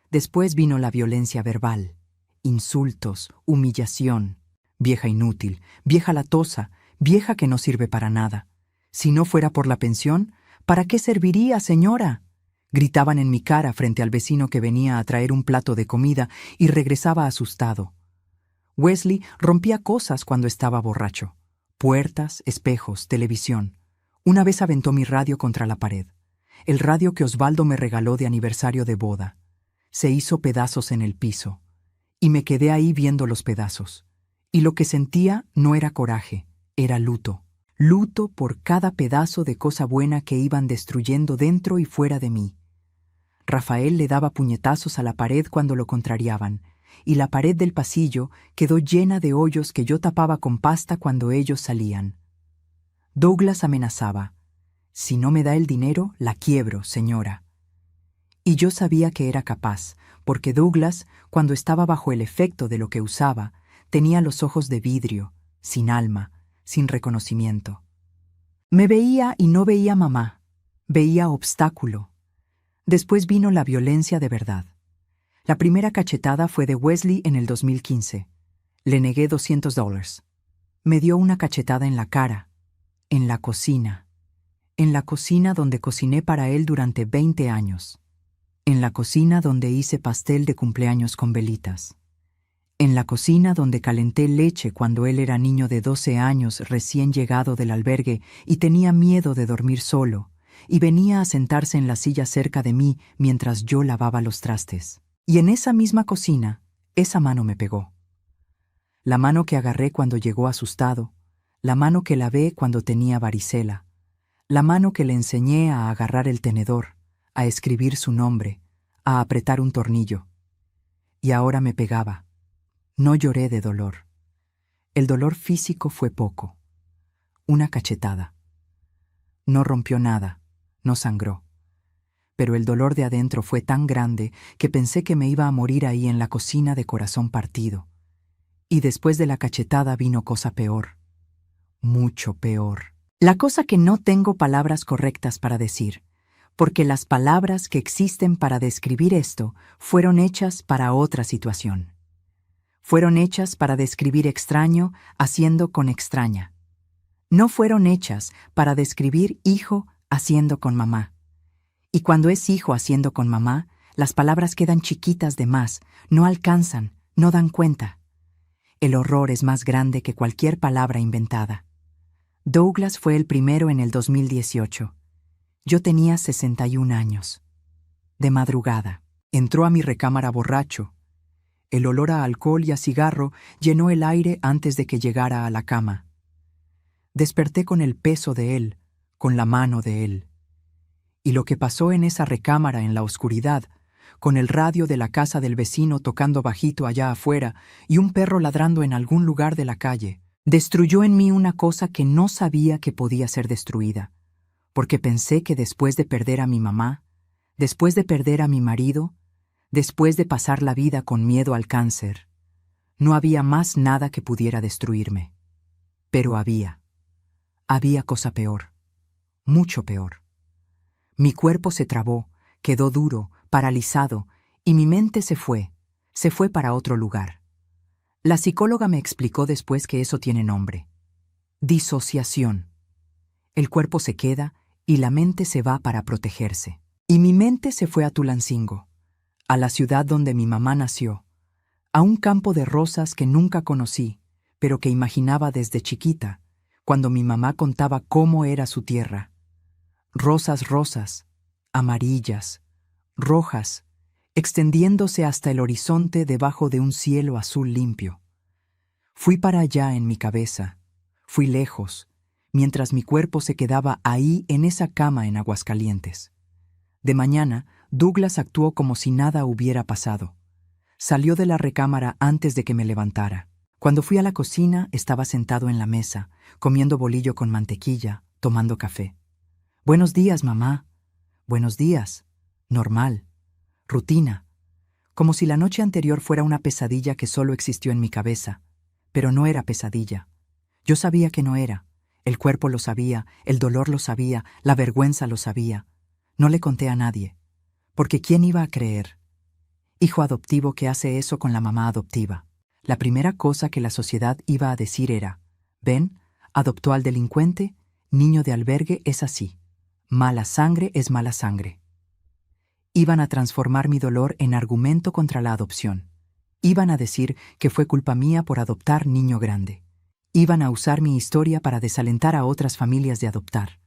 Después vino la violencia verbal, insultos, humillación. Vieja inútil, vieja latosa, vieja que no sirve para nada. Si no fuera por la pensión, ¿para qué serviría, señora? Gritaban en mi cara frente al vecino que venía a traer un plato de comida y regresaba asustado. Wesley rompía cosas cuando estaba borracho. Puertas, espejos, televisión. Una vez aventó mi radio contra la pared. El radio que Osvaldo me regaló de aniversario de boda. Se hizo pedazos en el piso. Y me quedé ahí viendo los pedazos. Y lo que sentía no era coraje, era luto. Luto por cada pedazo de cosa buena que iban destruyendo dentro y fuera de mí. Rafael le daba puñetazos a la pared cuando lo contrariaban, y la pared del pasillo quedó llena de hoyos que yo tapaba con pasta cuando ellos salían. Douglas amenazaba: «Si no me da el dinero, la quiebro, señora». Y yo sabía que era capaz, porque Douglas, cuando estaba bajo el efecto de lo que usaba, tenía los ojos de vidrio, sin alma, sin reconocimiento. Me veía y no veía mamá, veía obstáculo. Después vino la violencia de verdad. La primera cachetada fue de Wesley en el 2015. Le negué $200. Me dio una cachetada en la cara, en la cocina donde cociné para él durante 20 años, en la cocina donde hice pastel de cumpleaños con velitas. En la cocina donde calenté leche cuando él era niño de 12 años recién llegado del albergue y tenía miedo de dormir solo, y venía a sentarse en la silla cerca de mí mientras yo lavaba los trastes. Y en esa misma cocina, esa mano me pegó. La mano que agarré cuando llegó asustado, la mano que lavé cuando tenía varicela, la mano que le enseñé a agarrar el tenedor, a escribir su nombre, a apretar un tornillo. Y ahora me pegaba. No lloré de dolor. El dolor físico fue poco. Una cachetada. No rompió nada, no sangró. Pero el dolor de adentro fue tan grande que pensé que me iba a morir ahí en la cocina de corazón partido. Y después de la cachetada vino cosa peor. Mucho peor. La cosa que no tengo palabras correctas para decir, porque las palabras que existen para describir esto fueron hechas para otra situación. Fueron hechas para describir extraño haciendo con extraña. No fueron hechas para describir hijo haciendo con mamá. Y cuando es hijo haciendo con mamá, las palabras quedan chiquitas de más, no alcanzan, no dan cuenta. El horror es más grande que cualquier palabra inventada. Douglas fue el primero en el 2018. Yo tenía 61 años. De madrugada, entró a mi recámara borracho. El olor a alcohol y a cigarro llenó el aire antes de que llegara a la cama. Desperté con el peso de él, con la mano de él. Y lo que pasó en esa recámara en la oscuridad, con el radio de la casa del vecino tocando bajito allá afuera y un perro ladrando en algún lugar de la calle, destruyó en mí una cosa que no sabía que podía ser destruida, porque pensé que después de perder a mi mamá, después de perder a mi marido, después de pasar la vida con miedo al cáncer, no había más nada que pudiera destruirme. Pero había cosa peor, mucho peor. Mi cuerpo se trabó, quedó duro, paralizado, y mi mente se fue para otro lugar. La psicóloga me explicó después que eso tiene nombre: disociación. El cuerpo se queda y la mente se va para protegerse. Y mi mente se fue a Tulancingo, a la ciudad donde mi mamá nació, a un campo de rosas que nunca conocí, pero que imaginaba desde chiquita, cuando mi mamá contaba cómo era su tierra. Rosas rosas, amarillas, rojas, extendiéndose hasta el horizonte debajo de un cielo azul limpio. Fui para allá en mi cabeza, fui lejos, mientras mi cuerpo se quedaba ahí en esa cama en Aguascalientes. De mañana, Douglas actuó como si nada hubiera pasado. Salió de la recámara antes de que me levantara. Cuando fui a la cocina, estaba sentado en la mesa, comiendo bolillo con mantequilla, tomando café. «Buenos días, mamá». «Buenos días». Normal. Rutina. Como si la noche anterior fuera una pesadilla que solo existió en mi cabeza. Pero no era pesadilla. Yo sabía que no era. El cuerpo lo sabía, el dolor lo sabía, la vergüenza lo sabía. No le conté a nadie. Porque ¿quién iba a creer? Hijo adoptivo que hace eso con la mamá adoptiva. La primera cosa que la sociedad iba a decir era: «Ven, adoptó al delincuente, niño de albergue es así. Mala sangre es mala sangre». Iban a transformar mi dolor en argumento contra la adopción. Iban a decir que fue culpa mía por adoptar niño grande. Iban a usar mi historia para desalentar a otras familias de adoptar.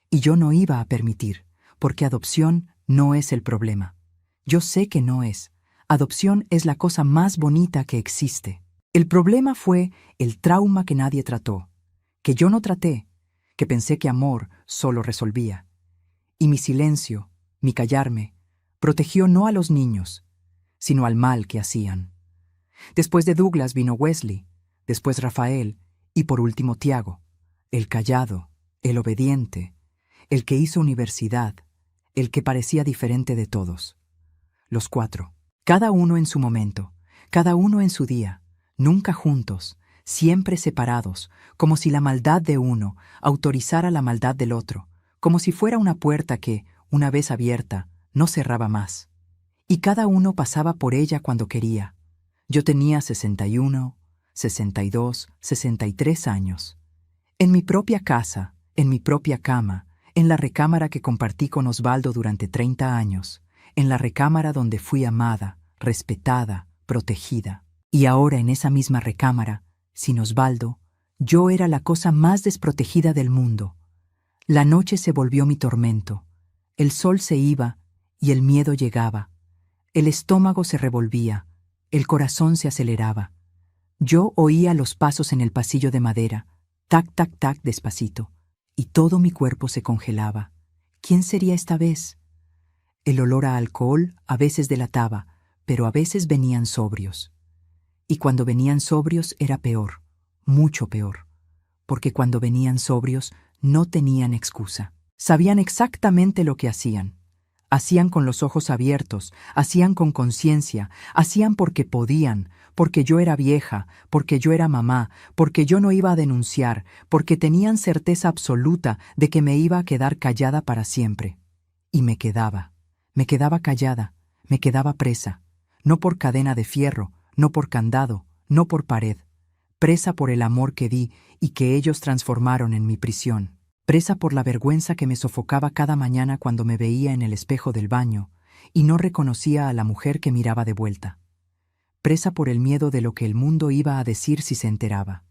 Y yo no iba a permitir, porque adopción no es el problema. Yo sé que no es. Adopción es la cosa más bonita que existe. El problema fue el trauma que nadie trató, que yo no traté, que pensé que amor solo resolvía. Y mi silencio, mi callarme, protegió no a los niños, sino al mal que hacían. Después de Douglas vino Wesley, después Rafael y por último Tiago, el callado, el obediente, el que hizo universidad, el que parecía diferente de todos. Los 4. Cada uno en su momento, cada uno en su día, nunca juntos, siempre separados, como si la maldad de uno autorizara la maldad del otro, como si fuera una puerta que, una vez abierta, no cerraba más. Y cada uno pasaba por ella cuando quería. Yo tenía 61, 62, 63 años. En mi propia casa, en mi propia cama, en la recámara que compartí con Osvaldo durante 30 años, en la recámara donde fui amada, respetada, protegida. Y ahora en esa misma recámara, sin Osvaldo, yo era la cosa más desprotegida del mundo. La noche se volvió mi tormento. El sol se iba y el miedo llegaba. El estómago se revolvía, el corazón se aceleraba. Yo oía los pasos en el pasillo de madera, tac, tac, tac, despacito, y todo mi cuerpo se congelaba. ¿Quién sería esta vez? El olor a alcohol a veces delataba, pero a veces venían sobrios. Y cuando venían sobrios era peor, mucho peor, porque cuando venían sobrios no tenían excusa. Sabían exactamente lo que hacían. Hacían con los ojos abiertos, hacían con conciencia, hacían porque podían, porque yo era vieja, porque yo era mamá, porque yo no iba a denunciar, porque tenían certeza absoluta de que me iba a quedar callada para siempre. Y me quedaba callada, me quedaba presa, no por cadena de fierro, no por candado, no por pared, presa por el amor que di y que ellos transformaron en mi prisión. Presa por la vergüenza que me sofocaba cada mañana cuando me veía en el espejo del baño y no reconocía a la mujer que miraba de vuelta. Presa por el miedo de lo que el mundo iba a decir si se enteraba.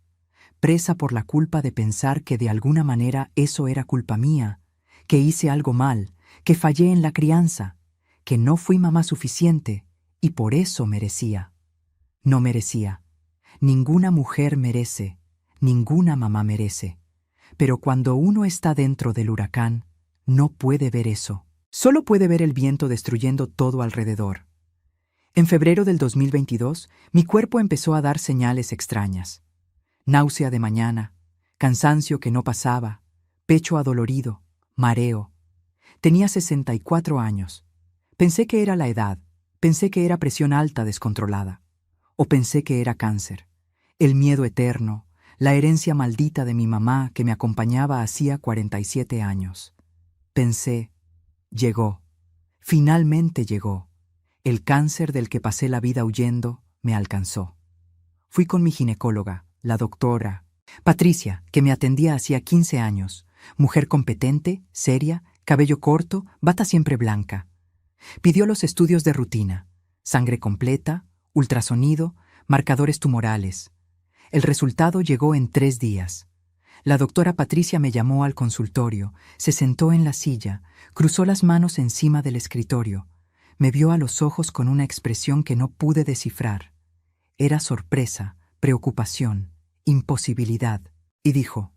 Presa por la culpa de pensar que de alguna manera eso era culpa mía, que hice algo mal, que fallé en la crianza, que no fui mamá suficiente y por eso merecía. No merecía. Ninguna mujer merece, ninguna mamá merece. Pero cuando uno está dentro del huracán, no puede ver eso. Solo puede ver el viento destruyendo todo alrededor. En febrero del 2022, mi cuerpo empezó a dar señales extrañas. Náusea de mañana, cansancio que no pasaba, pecho adolorido, mareo. Tenía 64 años. Pensé que era la edad, pensé que era presión alta descontrolada. O pensé que era cáncer. El miedo eterno, la herencia maldita de mi mamá que me acompañaba hacía 47 años. Pensé, llegó, finalmente llegó. El cáncer del que pasé la vida huyendo me alcanzó. Fui con mi ginecóloga, la doctora Patricia, que me atendía hacía 15 años, mujer competente, seria, cabello corto, bata siempre blanca. Pidió los estudios de rutina, sangre completa, ultrasonido, marcadores tumorales. El resultado llegó en 3 días. La doctora Patricia me llamó al consultorio, se sentó en la silla, cruzó las manos encima del escritorio, me vio a los ojos con una expresión que no pude descifrar. Era sorpresa, preocupación, imposibilidad, y dijo: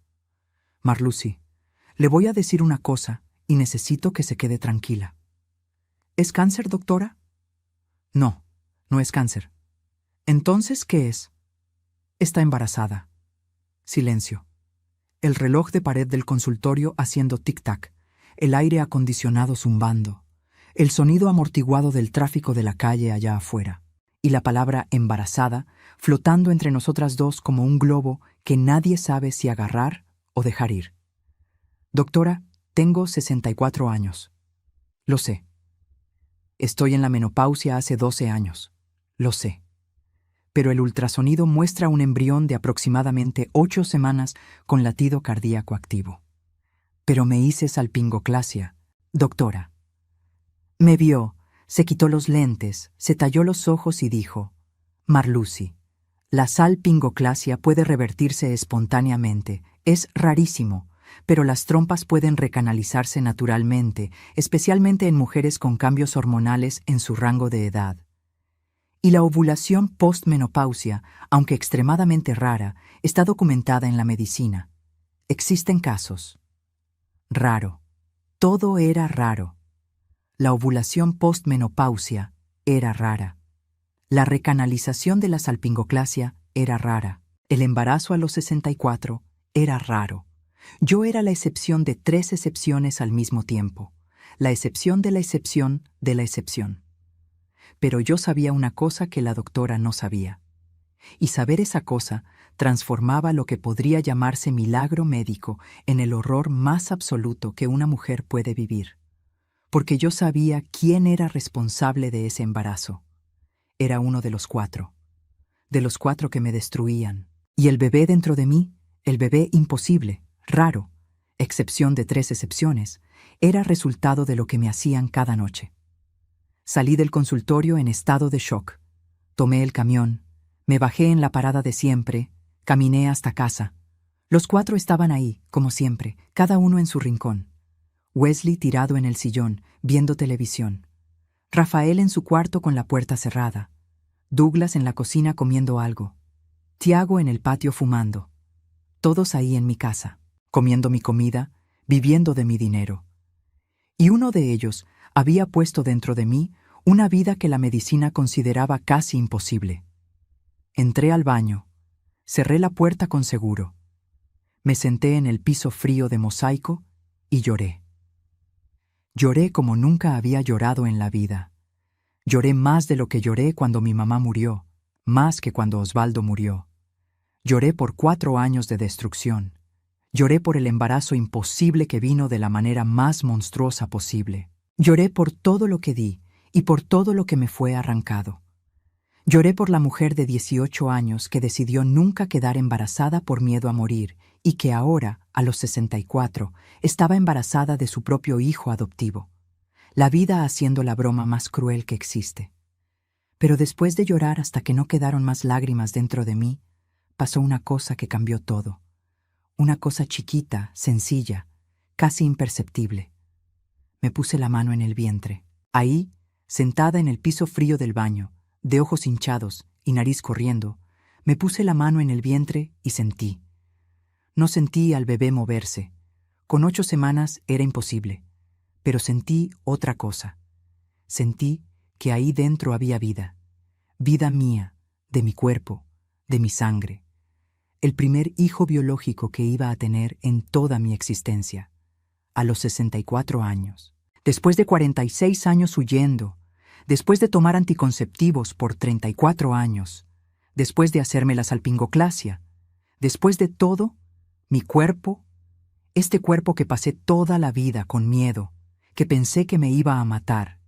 Marlucy, le voy a decir una cosa y necesito que se quede tranquila. ¿Es cáncer, doctora? No, no es cáncer. ¿Entonces qué es? Está embarazada. Silencio. El reloj de pared del consultorio haciendo tic-tac, el aire acondicionado zumbando, el sonido amortiguado del tráfico de la calle allá afuera, y la palabra embarazada flotando entre nosotras dos como un globo que nadie sabe si agarrar o dejar ir. Doctora, tengo 64 años. Lo sé. Estoy en la menopausia hace 12 años. Lo sé. Pero el ultrasonido muestra un embrión de aproximadamente 8 semanas con latido cardíaco activo. Pero me hice salpingoclasia, doctora. Me vio, se quitó los lentes, se talló los ojos y dijo: Marlucy, la salpingoclasia puede revertirse espontáneamente, es rarísimo, pero las trompas pueden recanalizarse naturalmente, especialmente en mujeres con cambios hormonales en su rango de edad. Y la ovulación postmenopausia, aunque extremadamente rara, está documentada en la medicina. Existen casos. Raro. Todo era raro. La ovulación postmenopausia era rara. La recanalización de la salpingoclasia era rara. El embarazo a los 64 era raro. Yo era la excepción de 3 excepciones al mismo tiempo. La excepción de la excepción de la excepción. Pero yo sabía una cosa que la doctora no sabía. Y saber esa cosa transformaba lo que podría llamarse milagro médico en el horror más absoluto que una mujer puede vivir. Porque yo sabía quién era responsable de ese embarazo. Era uno de los 4. De los 4 que me destruían. Y el bebé dentro de mí, el bebé imposible, raro, excepción de 3 excepciones, era resultado de lo que me hacían cada noche. Salí del consultorio en estado de shock. Tomé el camión, me bajé en la parada de siempre, caminé hasta casa. Los 4 estaban ahí, como siempre, cada uno en su rincón. Wesley tirado en el sillón, viendo televisión. Rafael en su cuarto con la puerta cerrada. Douglas en la cocina comiendo algo. Tiago en el patio fumando. Todos ahí en mi casa, comiendo mi comida, viviendo de mi dinero. Y uno de ellos había puesto dentro de mí una vida que la medicina consideraba casi imposible. Entré al baño, cerré la puerta con seguro. Me senté en el piso frío de mosaico y lloré. Lloré como nunca había llorado en la vida. Lloré más de lo que lloré cuando mi mamá murió, más que cuando Osvaldo murió. Lloré por 4 años de destrucción. Lloré por el embarazo imposible que vino de la manera más monstruosa posible. Lloré por todo lo que di y por todo lo que me fue arrancado. Lloré por la mujer de 18 años que decidió nunca quedar embarazada por miedo a morir y que ahora, a los 64, estaba embarazada de su propio hijo adoptivo. La vida haciendo la broma más cruel que existe. Pero después de llorar hasta que no quedaron más lágrimas dentro de mí, pasó una cosa que cambió todo. Una cosa chiquita, sencilla, casi imperceptible. Me puse la mano en el vientre. Ahí, sentada en el piso frío del baño, de ojos hinchados y nariz corriendo, me puse la mano en el vientre y sentí. No sentí al bebé moverse. Con 8 semanas era imposible. Pero sentí otra cosa. Sentí que ahí dentro había vida. Vida mía, de mi cuerpo, de mi sangre. El primer hijo biológico que iba a tener en toda mi existencia. A los 64 años. Después de 46 años huyendo. Después de tomar anticonceptivos por 34 años. Después de hacerme la salpingoclasia. Después de todo, mi cuerpo, este cuerpo que pasé toda la vida con miedo, que pensé que me iba a matar,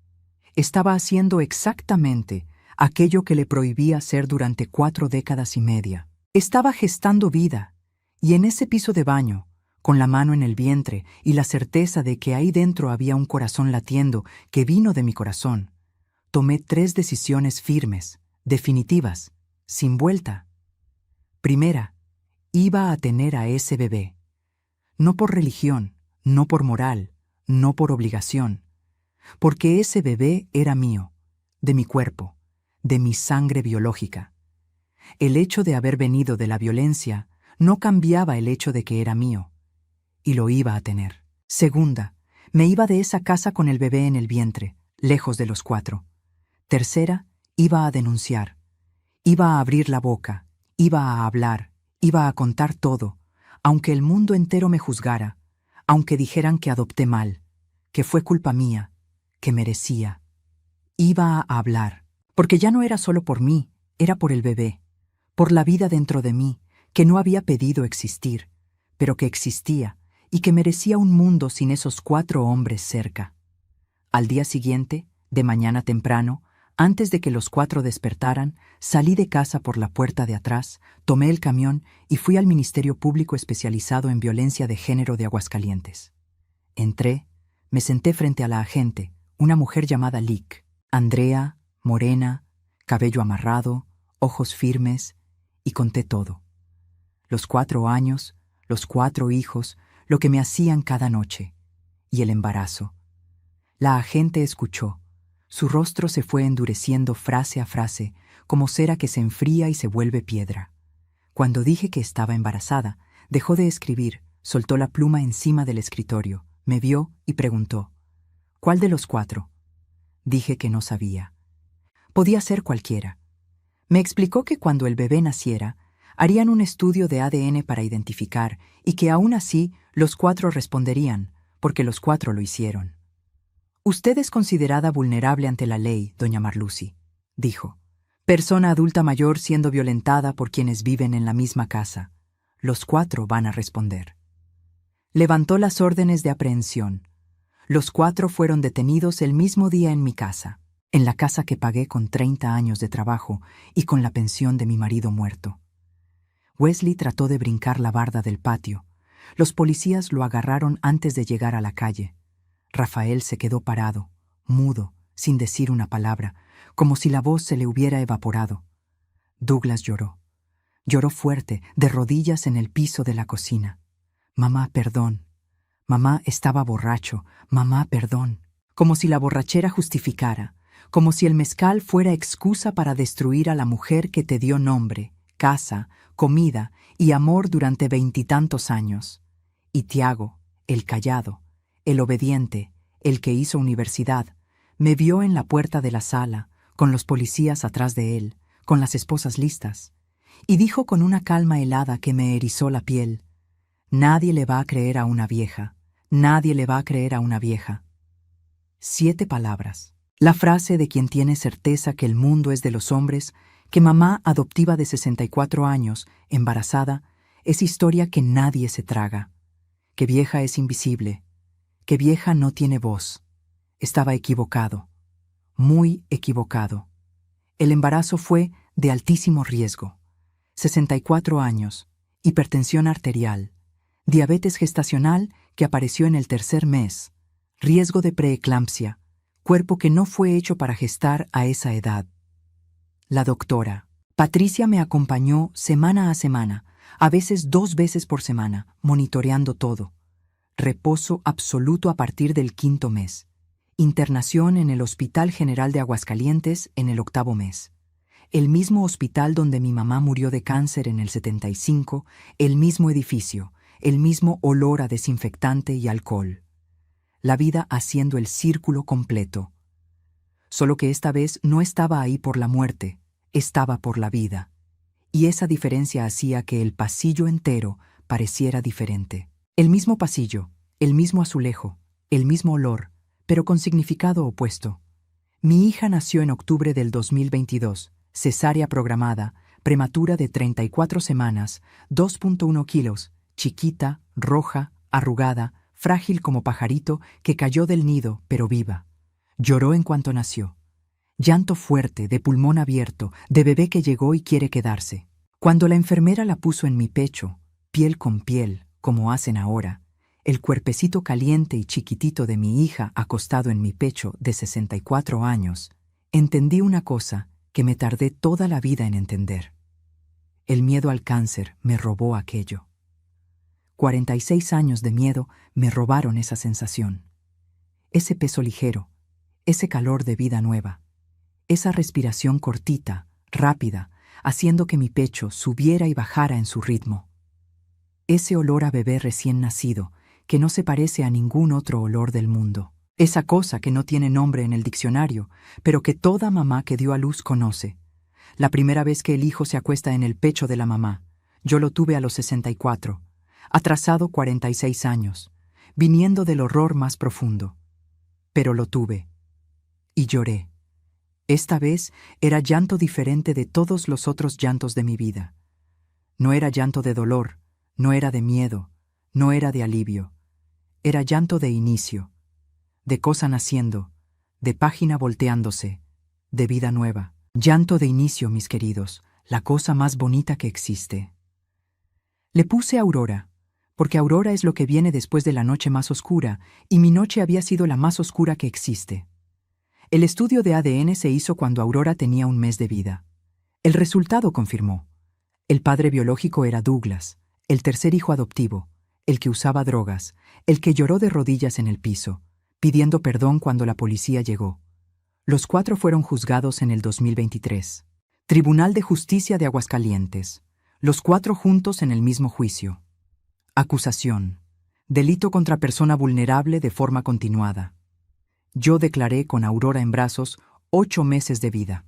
estaba haciendo exactamente aquello que le prohibí hacer durante 4 décadas y media. Estaba gestando vida, y en ese piso de baño, con la mano en el vientre y la certeza de que ahí dentro había un corazón latiendo que vino de mi corazón, tomé 3 decisiones firmes, definitivas, sin vuelta. Primera, iba a tener a ese bebé. No por religión, no por moral, no por obligación, porque ese bebé era mío, de mi cuerpo, de mi sangre biológica. El hecho de haber venido de la violencia no cambiaba el hecho de que era mío, y lo iba a tener. Segunda, me iba de esa casa con el bebé en el vientre, lejos de los 4. Tercera, iba a denunciar. Iba a abrir la boca, iba a hablar, iba a contar todo, aunque el mundo entero me juzgara, aunque dijeran que adopté mal, que fue culpa mía, que merecía. Iba a hablar, porque ya no era solo por mí, era por el bebé, por la vida dentro de mí, que no había pedido existir, pero que existía y que merecía un mundo sin esos 4 hombres cerca. Al día siguiente, de mañana temprano, antes de que los 4 despertaran, salí de casa por la puerta de atrás, tomé el camión y fui al Ministerio Público especializado en violencia de género de Aguascalientes. Entré, me senté frente a la agente, una mujer llamada Lick, Andrea, morena, cabello amarrado, ojos firmes, y conté todo. Los 4 años, los 4 hijos, lo que me hacían cada noche, y el embarazo. La agente escuchó. Su rostro se fue endureciendo frase a frase, como cera que se enfría y se vuelve piedra. Cuando dije que estaba embarazada, dejó de escribir, soltó la pluma encima del escritorio, me vio y preguntó: ¿Cuál de los 4? Dije que no sabía. Podía ser cualquiera. Me explicó que cuando el bebé naciera, harían un estudio de ADN para identificar y que aún así los 4 responderían, porque los 4 lo hicieron. Usted es considerada vulnerable ante la ley, doña Marlucy, dijo. Persona adulta mayor siendo violentada por quienes viven en la misma casa. Los 4 van a responder. Levantó las órdenes de aprehensión. Los 4 fueron detenidos el mismo día en mi casa, en la casa que pagué con 30 años de trabajo y con la pensión de mi marido muerto. Wesley trató de brincar la barda del patio. Los policías lo agarraron antes de llegar a la calle. Rafael se quedó parado, mudo, sin decir una palabra, como si la voz se le hubiera evaporado. Douglas lloró. Lloró fuerte, de rodillas en el piso de la cocina. Mamá, perdón. Mamá estaba borracho. Mamá, perdón. Como si la borrachera justificara, como si el mezcal fuera excusa para destruir a la mujer que te dio nombre, casa, comida y amor durante 20 y tantos años. Y Tiago, el callado, el obediente, el que hizo universidad, me vio en la puerta de la sala, con los policías atrás de él, con las esposas listas, y dijo con una calma helada que me erizó la piel: nadie le va a creer a una vieja, nadie le va a creer a una vieja. 7 palabras. La frase de quien tiene certeza que el mundo es de los hombres, que mamá adoptiva de 64 años, embarazada, es historia que nadie se traga, que vieja es invisible, que vieja no tiene voz. Estaba equivocado, muy equivocado. El embarazo fue de altísimo riesgo. 64 años, hipertensión arterial, diabetes gestacional que apareció en el 3er mes, riesgo de preeclampsia, cuerpo que no fue hecho para gestar a esa edad. La doctora Patricia me acompañó semana a semana, a veces 2 veces por semana, monitoreando todo. Reposo absoluto a partir del 5.º mes. Internación en el Hospital General de Aguascalientes en el 8.º mes. El mismo hospital donde mi mamá murió de cáncer en el 75, el mismo edificio, el mismo olor a desinfectante y alcohol. La vida haciendo el círculo completo. Solo que esta vez no estaba ahí por la muerte, estaba por la vida. Y esa diferencia hacía que el pasillo entero pareciera diferente. El mismo pasillo, el mismo azulejo, el mismo olor, pero con significado opuesto. Mi hija nació en octubre del 2022, cesárea programada, prematura de 34 semanas, 2.1 kilos, chiquita, roja, arrugada, frágil como pajarito que cayó del nido, pero viva. Lloró en cuanto nació. Llanto fuerte, de pulmón abierto, de bebé que llegó y quiere quedarse. Cuando la enfermera la puso en mi pecho, piel con piel, como hacen ahora, el cuerpecito caliente y chiquitito de mi hija acostado en mi pecho de 64 años, entendí una cosa que me tardé toda la vida en entender. El miedo al cáncer me robó aquello. 46 años de miedo me robaron esa sensación. Ese peso ligero, ese calor de vida nueva, esa respiración cortita, rápida, haciendo que mi pecho subiera y bajara en su ritmo. Ese olor a bebé recién nacido, que no se parece a ningún otro olor del mundo. Esa cosa que no tiene nombre en el diccionario, pero que toda mamá que dio a luz conoce. La primera vez que el hijo se acuesta en el pecho de la mamá. Yo lo tuve a los 64, atrasado 46 años, viniendo del horror más profundo. Pero lo tuve. Y lloré. Esta vez era llanto diferente de todos los otros llantos de mi vida. No era llanto de dolor, no era de miedo, no era de alivio. Era llanto de inicio, de cosa naciendo, de página volteándose, de vida nueva. Llanto de inicio, mis queridos, la cosa más bonita que existe. Le puse Aurora, porque Aurora es lo que viene después de la noche más oscura, y mi noche había sido la más oscura que existe. El estudio de ADN se hizo cuando Aurora tenía un mes de vida. El resultado confirmó. El padre biológico era Douglas, el tercer hijo adoptivo, el que usaba drogas, el que lloró de rodillas en el piso, pidiendo perdón cuando la policía llegó. Los 4 fueron juzgados en el 2023. Tribunal de Justicia de Aguascalientes. Los 4 juntos en el mismo juicio. Acusación. Delito contra persona vulnerable de forma continuada. Yo declaré con Aurora en brazos 8 meses de vida.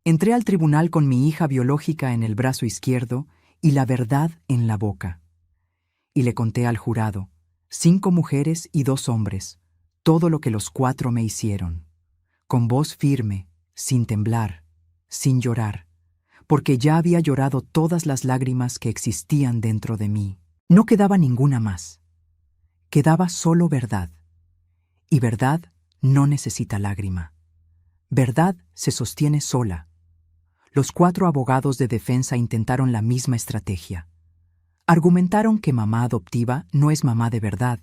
Entré al tribunal con mi hija biológica en el brazo izquierdo y la verdad en la boca. Y le conté al jurado, 5 mujeres y 2 hombres, todo lo que los 4 me hicieron. Con voz firme, sin temblar, sin llorar, porque ya había llorado todas las lágrimas que existían dentro de mí. No quedaba ninguna más. Quedaba solo verdad. Y verdad no necesita lágrima. Verdad se sostiene sola. Los 4 abogados de defensa intentaron la misma estrategia. Argumentaron que mamá adoptiva no es mamá de verdad,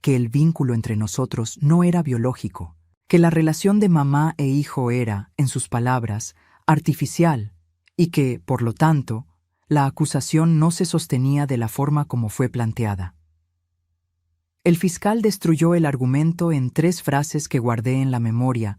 que el vínculo entre nosotros no era biológico, que la relación de mamá e hijo era, en sus palabras, artificial, y que, por lo tanto, la acusación no se sostenía de la forma como fue planteada. El fiscal destruyó el argumento en 3 frases que guardé en la memoria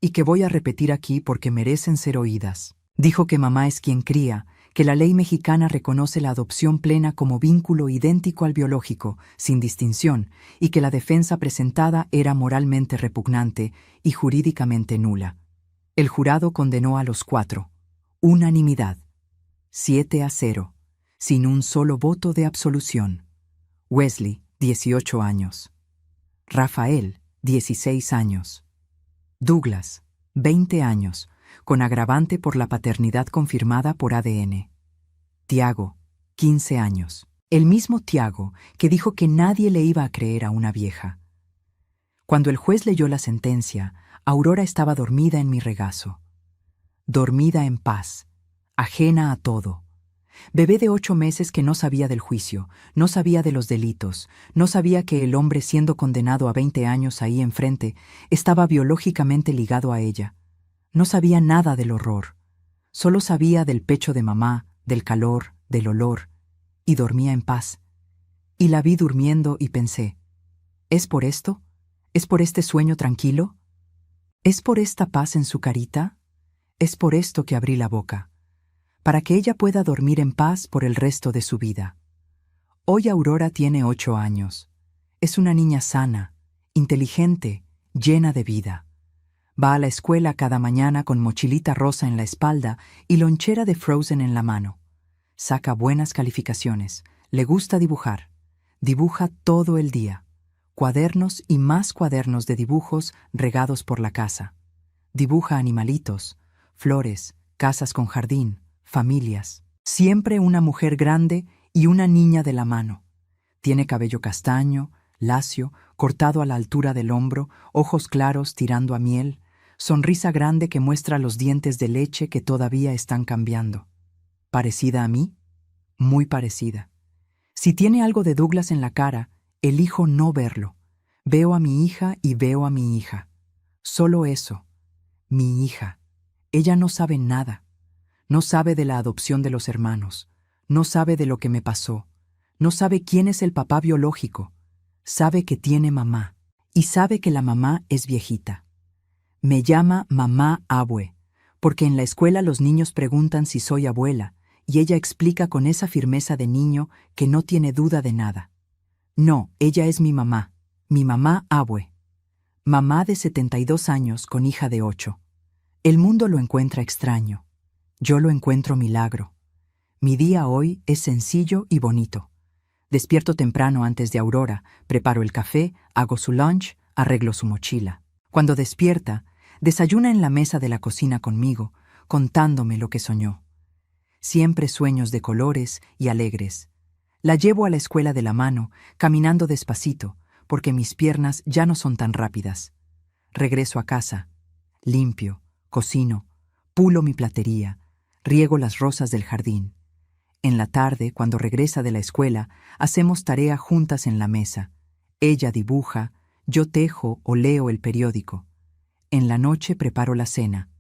y que voy a repetir aquí porque merecen ser oídas. Dijo que mamá es quien cría, que la ley mexicana reconoce la adopción plena como vínculo idéntico al biológico, sin distinción, y que la defensa presentada era moralmente repugnante y jurídicamente nula. El jurado condenó a los 4. Unanimidad. 7-0, sin un solo voto de absolución. Wesley, 18 años. Rafael, 16 años. Douglas, 20 años, con agravante por la paternidad confirmada por ADN. Tiago, 15 años. El mismo Tiago que dijo que nadie le iba a creer a una vieja. Cuando el juez leyó la sentencia, Aurora estaba dormida en mi regazo. Dormida en paz, ajena a todo. Bebé de 8 meses que no sabía del juicio, no sabía de los delitos, no sabía que el hombre siendo condenado a 20 años ahí enfrente estaba biológicamente ligado a ella. No sabía nada del horror, solo sabía del pecho de mamá, del calor, del olor, y dormía en paz. Y la vi durmiendo y pensé, ¿es por esto? ¿Es por este sueño tranquilo? ¿Es por esta paz en su carita? Es por esto que abrí la boca, para que ella pueda dormir en paz por el resto de su vida. Hoy Aurora tiene 8 años. Es una niña sana, inteligente, llena de vida. Va a la escuela cada mañana con mochilita rosa en la espalda y lonchera de Frozen en la mano. Saca buenas calificaciones, le gusta dibujar. Dibuja todo el día. Cuadernos y más cuadernos de dibujos regados por la casa. Dibuja animalitos, flores, casas con jardín, familias. Siempre una mujer grande y una niña de la mano. Tiene cabello castaño, lacio, cortado a la altura del hombro, ojos claros tirando a miel, sonrisa grande que muestra los dientes de leche que todavía están cambiando. ¿Parecida a mí? Muy parecida. Si tiene algo de Douglas en la cara, elijo no verlo. Veo a mi hija y veo a mi hija. Solo eso. Mi hija. Ella no sabe nada. No sabe de la adopción de los hermanos. No sabe de lo que me pasó. No sabe quién es el papá biológico. Sabe que tiene mamá. Y sabe que la mamá es viejita. Me llama mamá abue, porque en la escuela los niños preguntan si soy abuela, y ella explica con esa firmeza de niño que no tiene duda de nada. No, ella es mi mamá abue. Mamá de 72 años con hija de 8. El mundo lo encuentra extraño. Yo lo encuentro milagro. Mi día hoy es sencillo y bonito. Despierto temprano antes de Aurora, preparo el café, hago su lunch, arreglo su mochila. Cuando despierta, desayuna en la mesa de la cocina conmigo, contándome lo que soñó. Siempre sueños de colores y alegres. La llevo a la escuela de la mano, caminando despacito, porque mis piernas ya no son tan rápidas. Regreso a casa, limpio, cocino, pulo mi platería, riego las rosas del jardín. En la tarde, cuando regresa de la escuela, hacemos tarea juntas en la mesa. Ella dibuja, yo tejo o leo el periódico. En la noche preparo la cena.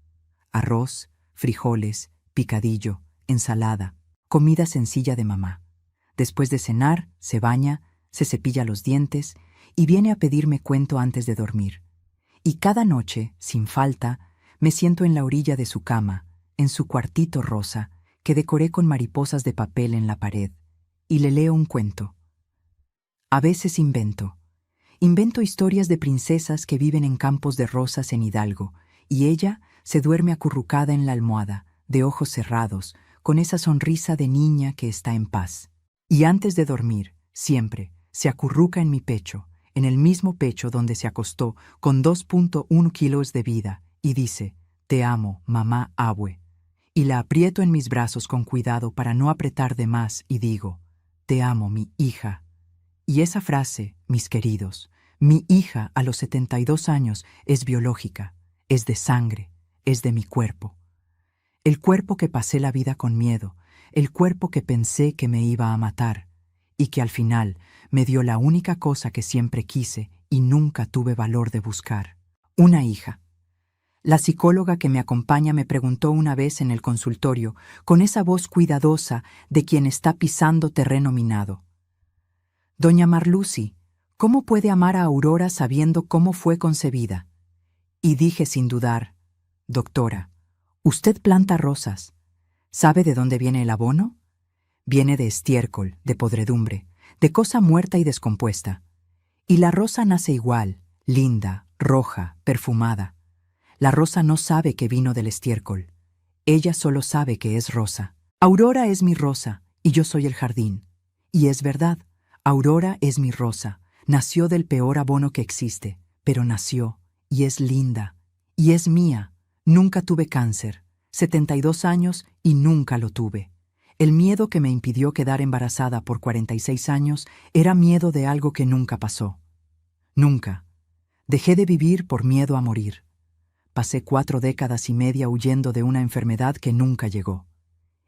Arroz, frijoles, picadillo, ensalada, comida sencilla de mamá. Después de cenar, se baña, se cepilla los dientes y viene a pedirme cuento antes de dormir. Y cada noche, sin falta, me siento en la orilla de su cama, en su cuartito rosa, que decoré con mariposas de papel en la pared, y le leo un cuento. A veces invento historias de princesas que viven en campos de rosas en Hidalgo, y ella se duerme acurrucada en la almohada, de ojos cerrados, con esa sonrisa de niña que está en paz. Y antes de dormir, siempre, se acurruca en mi pecho, en el mismo pecho donde se acostó con 2.1 kilos de vida, y dice, «Te amo, mamá abue». Y la aprieto en mis brazos con cuidado para no apretar de más y digo, «Te amo, mi hija». Y esa frase, mis queridos, mi hija a los 72 años es biológica, es de sangre, es de mi cuerpo. El cuerpo que pasé la vida con miedo, el cuerpo que pensé que me iba a matar, y que al final me dio la única cosa que siempre quise y nunca tuve valor de buscar, una hija. La psicóloga que me acompaña me preguntó una vez en el consultorio, con esa voz cuidadosa de quien está pisando terreno minado, «Doña Marlucy, ¿cómo puede amar a Aurora sabiendo cómo fue concebida?» Y dije sin dudar, «Doctora, usted planta rosas. ¿Sabe de dónde viene el abono? Viene de estiércol, de podredumbre, de cosa muerta y descompuesta. Y la rosa nace igual, linda, roja, perfumada. La rosa no sabe que vino del estiércol. Ella solo sabe que es rosa. Aurora es mi rosa y yo soy el jardín. Y es verdad, Aurora es mi rosa. Nació del peor abono que existe, pero nació y es linda. Y es mía. Nunca tuve cáncer. 72 años y nunca lo tuve. El miedo que me impidió quedar embarazada por 46 años era miedo de algo que nunca pasó. Nunca. Dejé de vivir por miedo a morir. Pasé 4 décadas y media huyendo de una enfermedad que nunca llegó.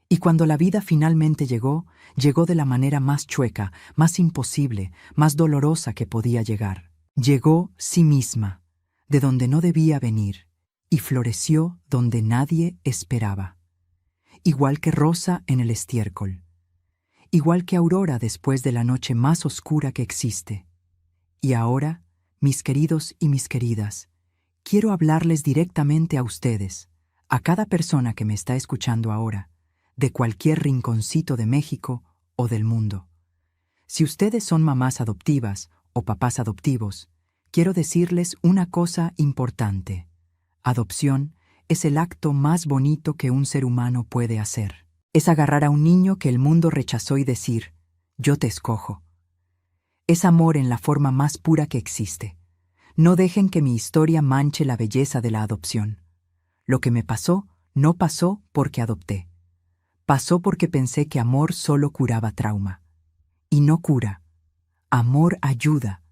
Y cuando la vida finalmente llegó, llegó de la manera más chueca, más imposible, más dolorosa que podía llegar. Llegó sí misma, de donde no debía venir, y floreció donde nadie esperaba. Igual que rosa en el estiércol. Igual que aurora después de la noche más oscura que existe. Y ahora, mis queridos y mis queridas, quiero hablarles directamente a ustedes, a cada persona que me está escuchando ahora, de cualquier rinconcito de México o del mundo. Si ustedes son mamás adoptivas o papás adoptivos, quiero decirles una cosa importante. Adopción es el acto más bonito que un ser humano puede hacer. Es agarrar a un niño que el mundo rechazó y decir, yo te escojo. Es amor en la forma más pura que existe. No dejen que mi historia manche la belleza de la adopción. Lo que me pasó, no pasó porque adopté. Pasó porque pensé que amor solo curaba trauma. Y no cura. Amor ayuda.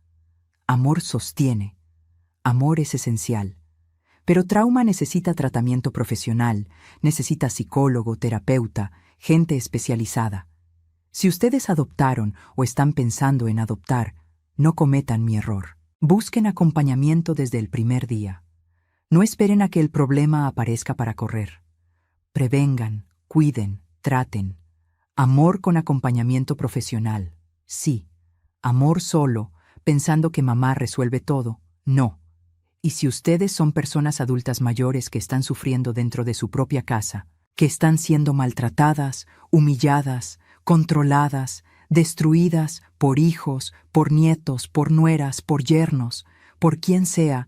Amor sostiene. Amor es esencial. Pero trauma necesita tratamiento profesional, necesita psicólogo, terapeuta, gente especializada. Si ustedes adoptaron o están pensando en adoptar, no cometan mi error. Busquen acompañamiento desde el primer día. No esperen a que el problema aparezca para correr. Prevengan, cuiden, traten. Amor con acompañamiento profesional. Sí, amor solo, pensando que mamá resuelve todo, no. Y si ustedes son personas adultas mayores que están sufriendo dentro de su propia casa, que están siendo maltratadas, humilladas, controladas, destruidas por hijos, por nietos, por nueras, por yernos, por quien sea,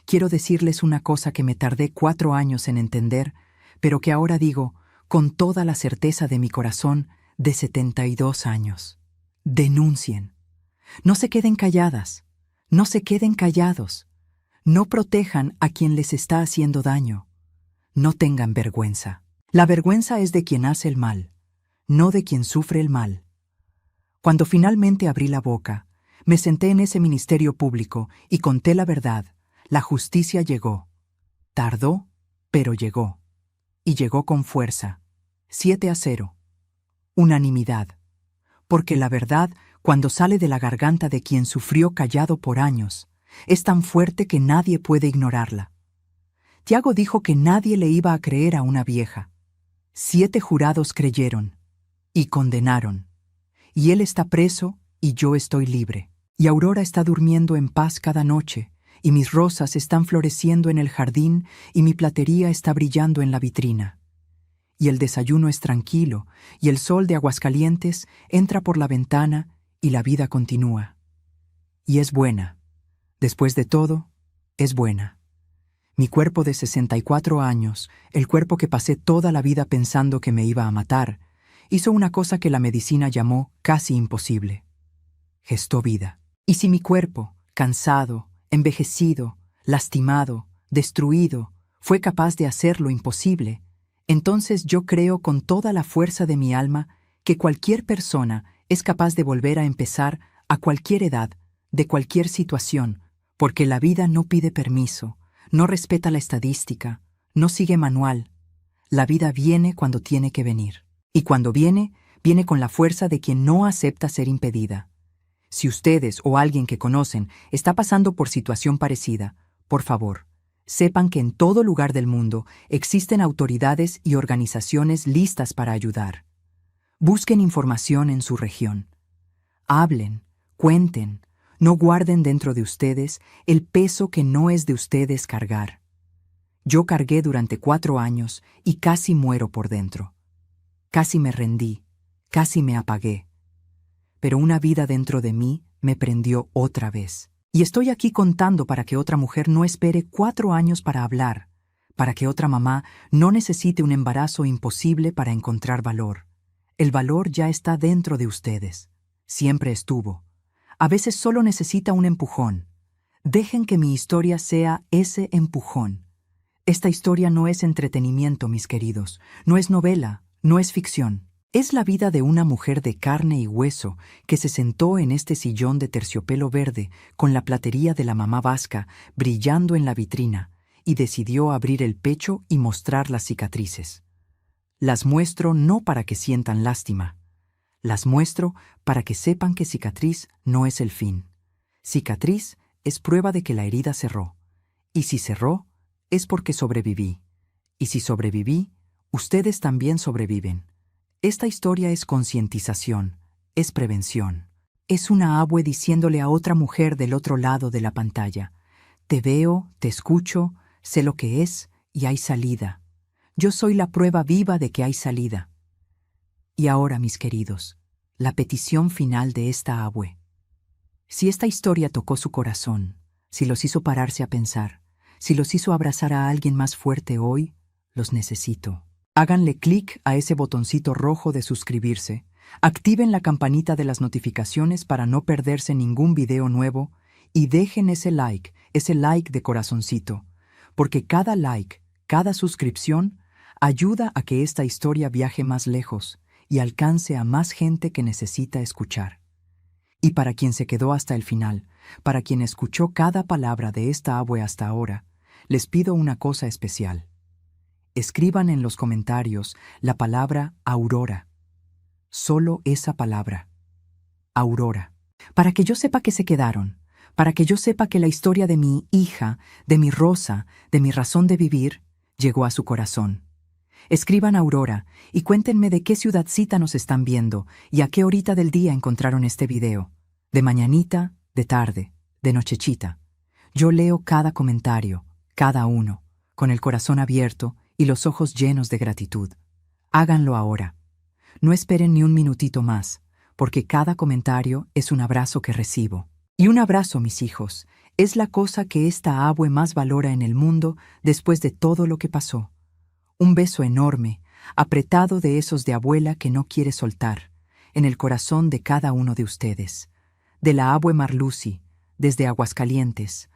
quiero decirles una cosa que me tardé 4 años en entender, pero que ahora digo, con toda la certeza de mi corazón, de 72 años. Denuncien. No se queden calladas. No se queden callados. No protejan a quien les está haciendo daño. No tengan vergüenza. La vergüenza es de quien hace el mal, no de quien sufre el mal. Cuando finalmente abrí la boca, me senté en ese ministerio público y conté la verdad. La justicia llegó. Tardó, pero llegó. Y llegó con fuerza. 7-0. Unanimidad. Porque la verdad, cuando sale de la garganta de quien sufrió callado por años, es tan fuerte que nadie puede ignorarla. Tiago dijo que nadie le iba a creer a una vieja. 7 jurados creyeron y condenaron. Y él está preso y yo estoy libre. Y Aurora está durmiendo en paz cada noche, y mis rosas están floreciendo en el jardín y mi platería está brillando en la vitrina. Y el desayuno es tranquilo, y el sol de Aguascalientes entra por la ventana y la vida continúa. Y es buena. Después de todo, es buena. Mi cuerpo de 64 años, el cuerpo que pasé toda la vida pensando que me iba a matar, hizo una cosa que la medicina llamó casi imposible. Gestó vida. Y si mi cuerpo, cansado, envejecido, lastimado, destruido, fue capaz de hacer lo imposible, entonces yo creo con toda la fuerza de mi alma que cualquier persona es capaz de volver a empezar a cualquier edad, de cualquier situación, porque la vida no pide permiso, no respeta la estadística, no sigue manual. La vida viene cuando tiene que venir. Y cuando viene, viene con la fuerza de quien no acepta ser impedida. Si ustedes o alguien que conocen está pasando por situación parecida, por favor, sepan que en todo lugar del mundo existen autoridades y organizaciones listas para ayudar. Busquen información en su región. Hablen, cuenten, no guarden dentro de ustedes el peso que no es de ustedes cargar. Yo cargué durante 4 años y casi muero por dentro. Casi me rendí, casi me apagué. Pero una vida dentro de mí me prendió otra vez. Y estoy aquí contando para que otra mujer no espere 4 años para hablar, para que otra mamá no necesite un embarazo imposible para encontrar valor. El valor ya está dentro de ustedes. Siempre estuvo. A veces solo necesita un empujón. Dejen que mi historia sea ese empujón. Esta historia no es entretenimiento, mis queridos. No es novela, no es ficción. Es la vida de una mujer de carne y hueso que se sentó en este sillón de terciopelo verde con la platería de la mamá vasca brillando en la vitrina y decidió abrir el pecho y mostrar las cicatrices. Las muestro no para que sientan lástima. Las muestro para que sepan que cicatriz no es el fin. Cicatriz es prueba de que la herida cerró. Y si cerró, es porque sobreviví. Y si sobreviví, ustedes también sobreviven. Esta historia es concientización, es prevención. Es una abue diciéndole a otra mujer del otro lado de la pantalla: te veo, te escucho, sé lo que es y hay salida. Yo soy la prueba viva de que hay salida. Y ahora, mis queridos, la petición final de esta abue. Si esta historia tocó su corazón, si los hizo pararse a pensar, si los hizo abrazar a alguien más fuerte hoy, los necesito. Háganle clic a ese botoncito rojo de suscribirse, activen la campanita de las notificaciones para no perderse ningún video nuevo y dejen ese like de corazoncito, porque cada like, cada suscripción, ayuda a que esta historia viaje más lejos y alcance a más gente que necesita escuchar. Y para quien se quedó hasta el final, para quien escuchó cada palabra de esta abue hasta ahora, les pido una cosa especial. Escriban en los comentarios la palabra Aurora. Solo esa palabra. Aurora. Para que yo sepa que se quedaron, para que yo sepa que la historia de mi hija, de mi Rosa, de mi razón de vivir, llegó a su corazón. Escriban a Aurora y cuéntenme de qué ciudadcita nos están viendo y a qué horita del día encontraron este video. De mañanita, de tarde, de nochechita. Yo leo cada comentario, cada uno, con el corazón abierto y los ojos llenos de gratitud. Háganlo ahora. No esperen ni un minutito más, porque cada comentario es un abrazo que recibo. Y un abrazo, mis hijos, es la cosa que esta abue más valora en el mundo después de todo lo que pasó. Un beso enorme, apretado de esos de abuela que no quiere soltar, en el corazón de cada uno de ustedes. De la abue Marlucy, desde Aguascalientes,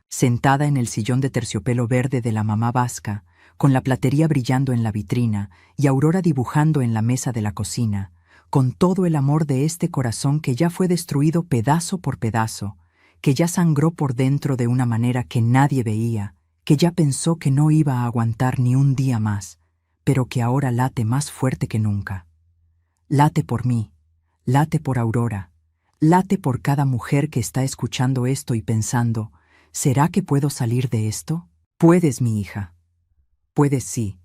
sentada en el sillón de terciopelo verde de la mamá vasca, con la platería brillando en la vitrina y Aurora dibujando en la mesa de la cocina, con todo el amor de este corazón que ya fue destruido pedazo por pedazo, que ya sangró por dentro de una manera que nadie veía, que ya pensó que no iba a aguantar ni un día más, pero que ahora late más fuerte que nunca. Late por mí, late por Aurora, late por cada mujer que está escuchando esto y pensando, ¿será que puedo salir de esto? Puedes, mi hija. Puedes, sí.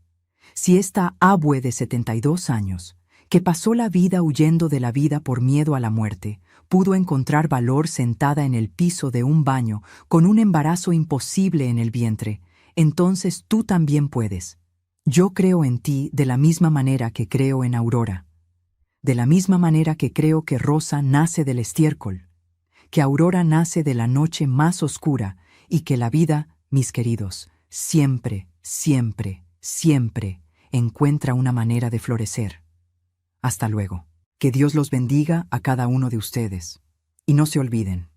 Si esta abue de 72 años, que pasó la vida huyendo de la vida por miedo a la muerte, pudo encontrar valor sentada en el piso de un baño con un embarazo imposible en el vientre, entonces tú también puedes. Yo creo en ti de la misma manera que creo en Aurora, de la misma manera que creo que Rosa nace del estiércol, que Aurora nace de la noche más oscura y que la vida, mis queridos, siempre, siempre, siempre encuentra una manera de florecer. Hasta luego. Que Dios los bendiga a cada uno de ustedes. Y no se olviden,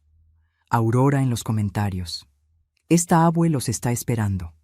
Aurora en los comentarios. Esta abue los está esperando.